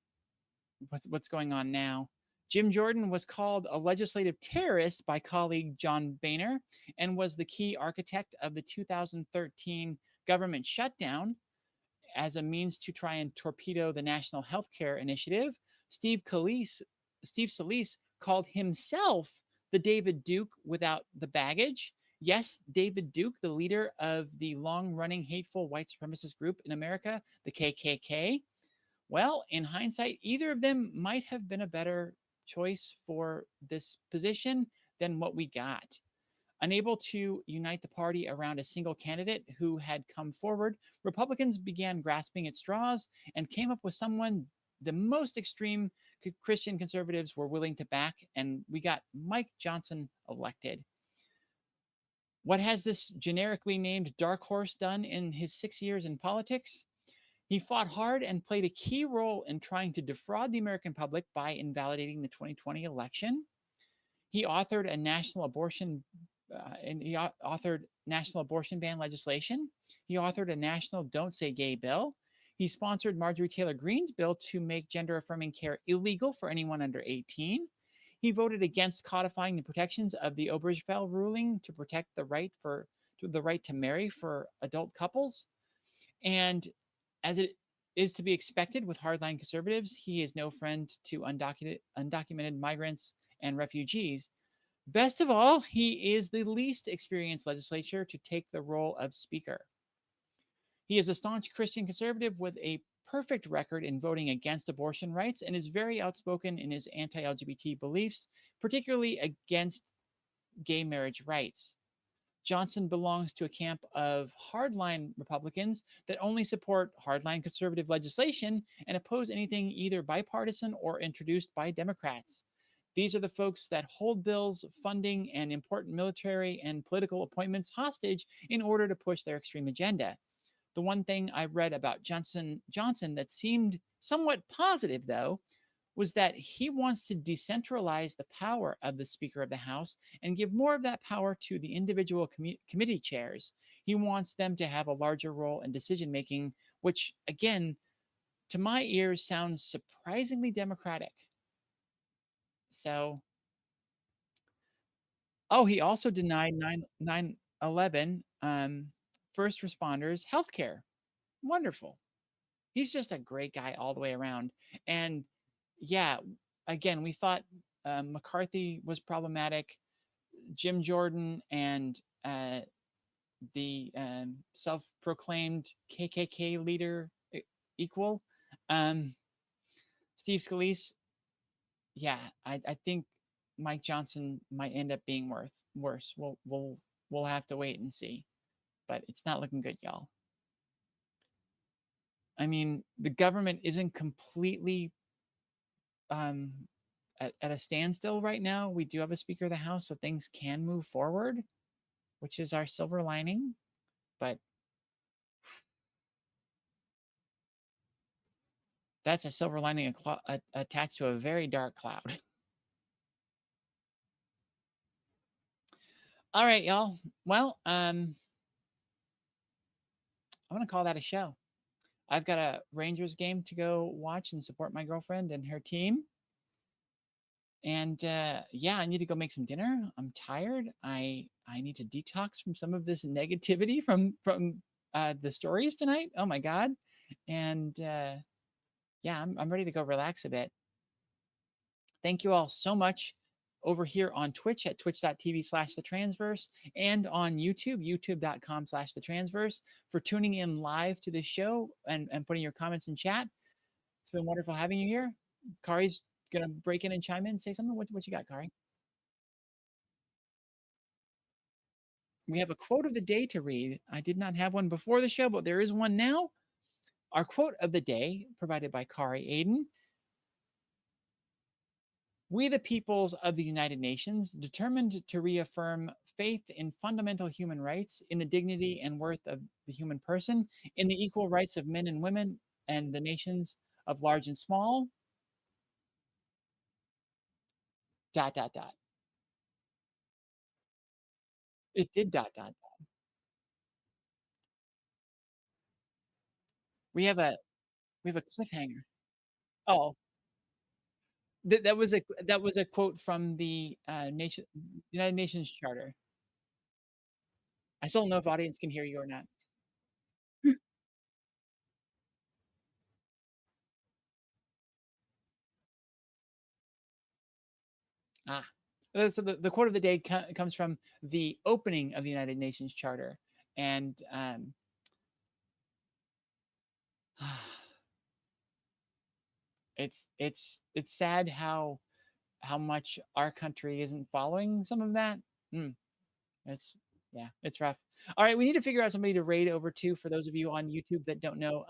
what's going on now. Jim Jordan was called a legislative terrorist by colleague John Boehner and was the key architect of the 2013 government shutdown as a means to try and torpedo the National Healthcare Initiative. Steve Scalise, Steve Scalise called himself the David Duke without the baggage. Yes, David Duke, the leader of the long-running hateful white supremacist group in America, the KKK. Well, in hindsight, either of them might have been a better choice for this position than what we got. Unable to unite the party around a single candidate who had come forward, Republicans began grasping at straws and came up with someone the most extreme Christian conservatives were willing to back, and we got Mike Johnson elected. What has this generically named dark horse done in his 6 years in politics? He fought hard and played a key role in trying to defraud the American public by invalidating the 2020 election. He authored a national abortion authored national abortion ban legislation. He authored a national Don't Say Gay bill. He sponsored Marjorie Taylor Greene's bill to make gender affirming care illegal for anyone under 18. He voted against codifying the protections of the Obergefell ruling to protect the right to marry for adult couples. And as it is to be expected with hardline conservatives, he is no friend to undocumented migrants and refugees. Best of all, he is the least experienced legislator to take the role of Speaker. He is a staunch Christian conservative with a perfect record in voting against abortion rights and is very outspoken in his anti LGBT beliefs, particularly against gay marriage rights. Johnson belongs to a camp of hardline Republicans that only support hardline conservative legislation and oppose anything either bipartisan or introduced by Democrats. These are the folks that hold bills, funding, and important military and political appointments hostage in order to push their extreme agenda. The one thing I read about Johnson that seemed somewhat positive, though, was that he wants to decentralize the power of the Speaker of the House and give more of that power to the individual committee chairs. He wants them to have a larger role in decision making, which, again, to my ears, sounds surprisingly democratic. So, oh, he also denied 9/11 first responders health care. Wonderful. He's just a great guy all the way around. And yeah, again, we thought McCarthy was problematic. Jim Jordan and the self-proclaimed KKK leader equal. Um, Steve Scalise, yeah, I think Mike Johnson might end up being worse. We'll have to wait and see, but it's not looking good, y'all. I mean, the government isn't completely um, at a standstill right now. We do have a Speaker of the House, so things can move forward, which is our silver lining. But that's a silver lining attached to a very dark cloud. All right, y'all. Well, I'm gonna call that a show. I've got a Rangers game to go watch and support my girlfriend and her team. And yeah, I need to go make some dinner. I'm tired. I need to detox from some of this negativity from the stories tonight. Oh my god. And yeah, I'm ready to go relax a bit. Thank you all so much over here on Twitch at twitch.tv/the Transverse and on YouTube, youtube.com/the Transverse, for tuning in live to this show and putting your comments in chat. It's been wonderful having you here. Kari's gonna break in and chime in and say something. What you got, Kari? We have a quote of the day to read. I did not have one before the show, but there is one now. Our quote of the day, provided by Kari Aiden. We, the peoples of the United Nations, determined to reaffirm faith in fundamental human rights, in the dignity and worth of the human person, in the equal rights of men and women, and the nations of large and small. Dot dot dot. It did dot dot dot. We have a we have a cliffhanger. Oh, that was a quote from the United Nations Charter. I still don't know if audience can hear you or not. Ah, so the quote of the day comes from the opening of the United Nations Charter, and it's sad how much our country isn't following some of that. Mm, it's yeah, it's rough. All right, we need to figure out somebody to raid over to for those of you on YouTube that don't know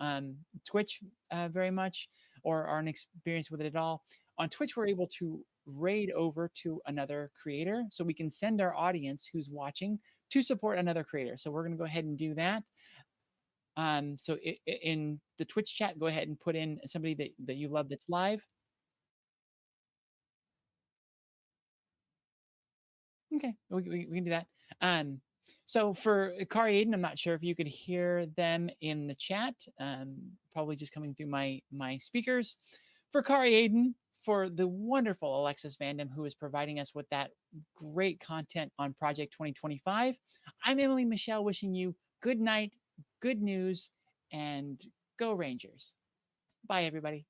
Twitch very much or aren't experienced with it at all. On Twitch, we're able to raid over to another creator, so we can send our audience who's watching to support another creator. So we're going to go ahead and do that. So in the Twitch chat, go ahead and put in somebody that you love that's live. Okay, we can do that. So for Kari Aiden, I'm not sure if you could hear them in the chat. Probably just coming through my speakers. For Kari Aiden, for the wonderful Alexis Vandam, who is providing us with that great content on Project 2025, I'm Emily Michelle, wishing you good night, good news, and go Rangers. Bye, everybody.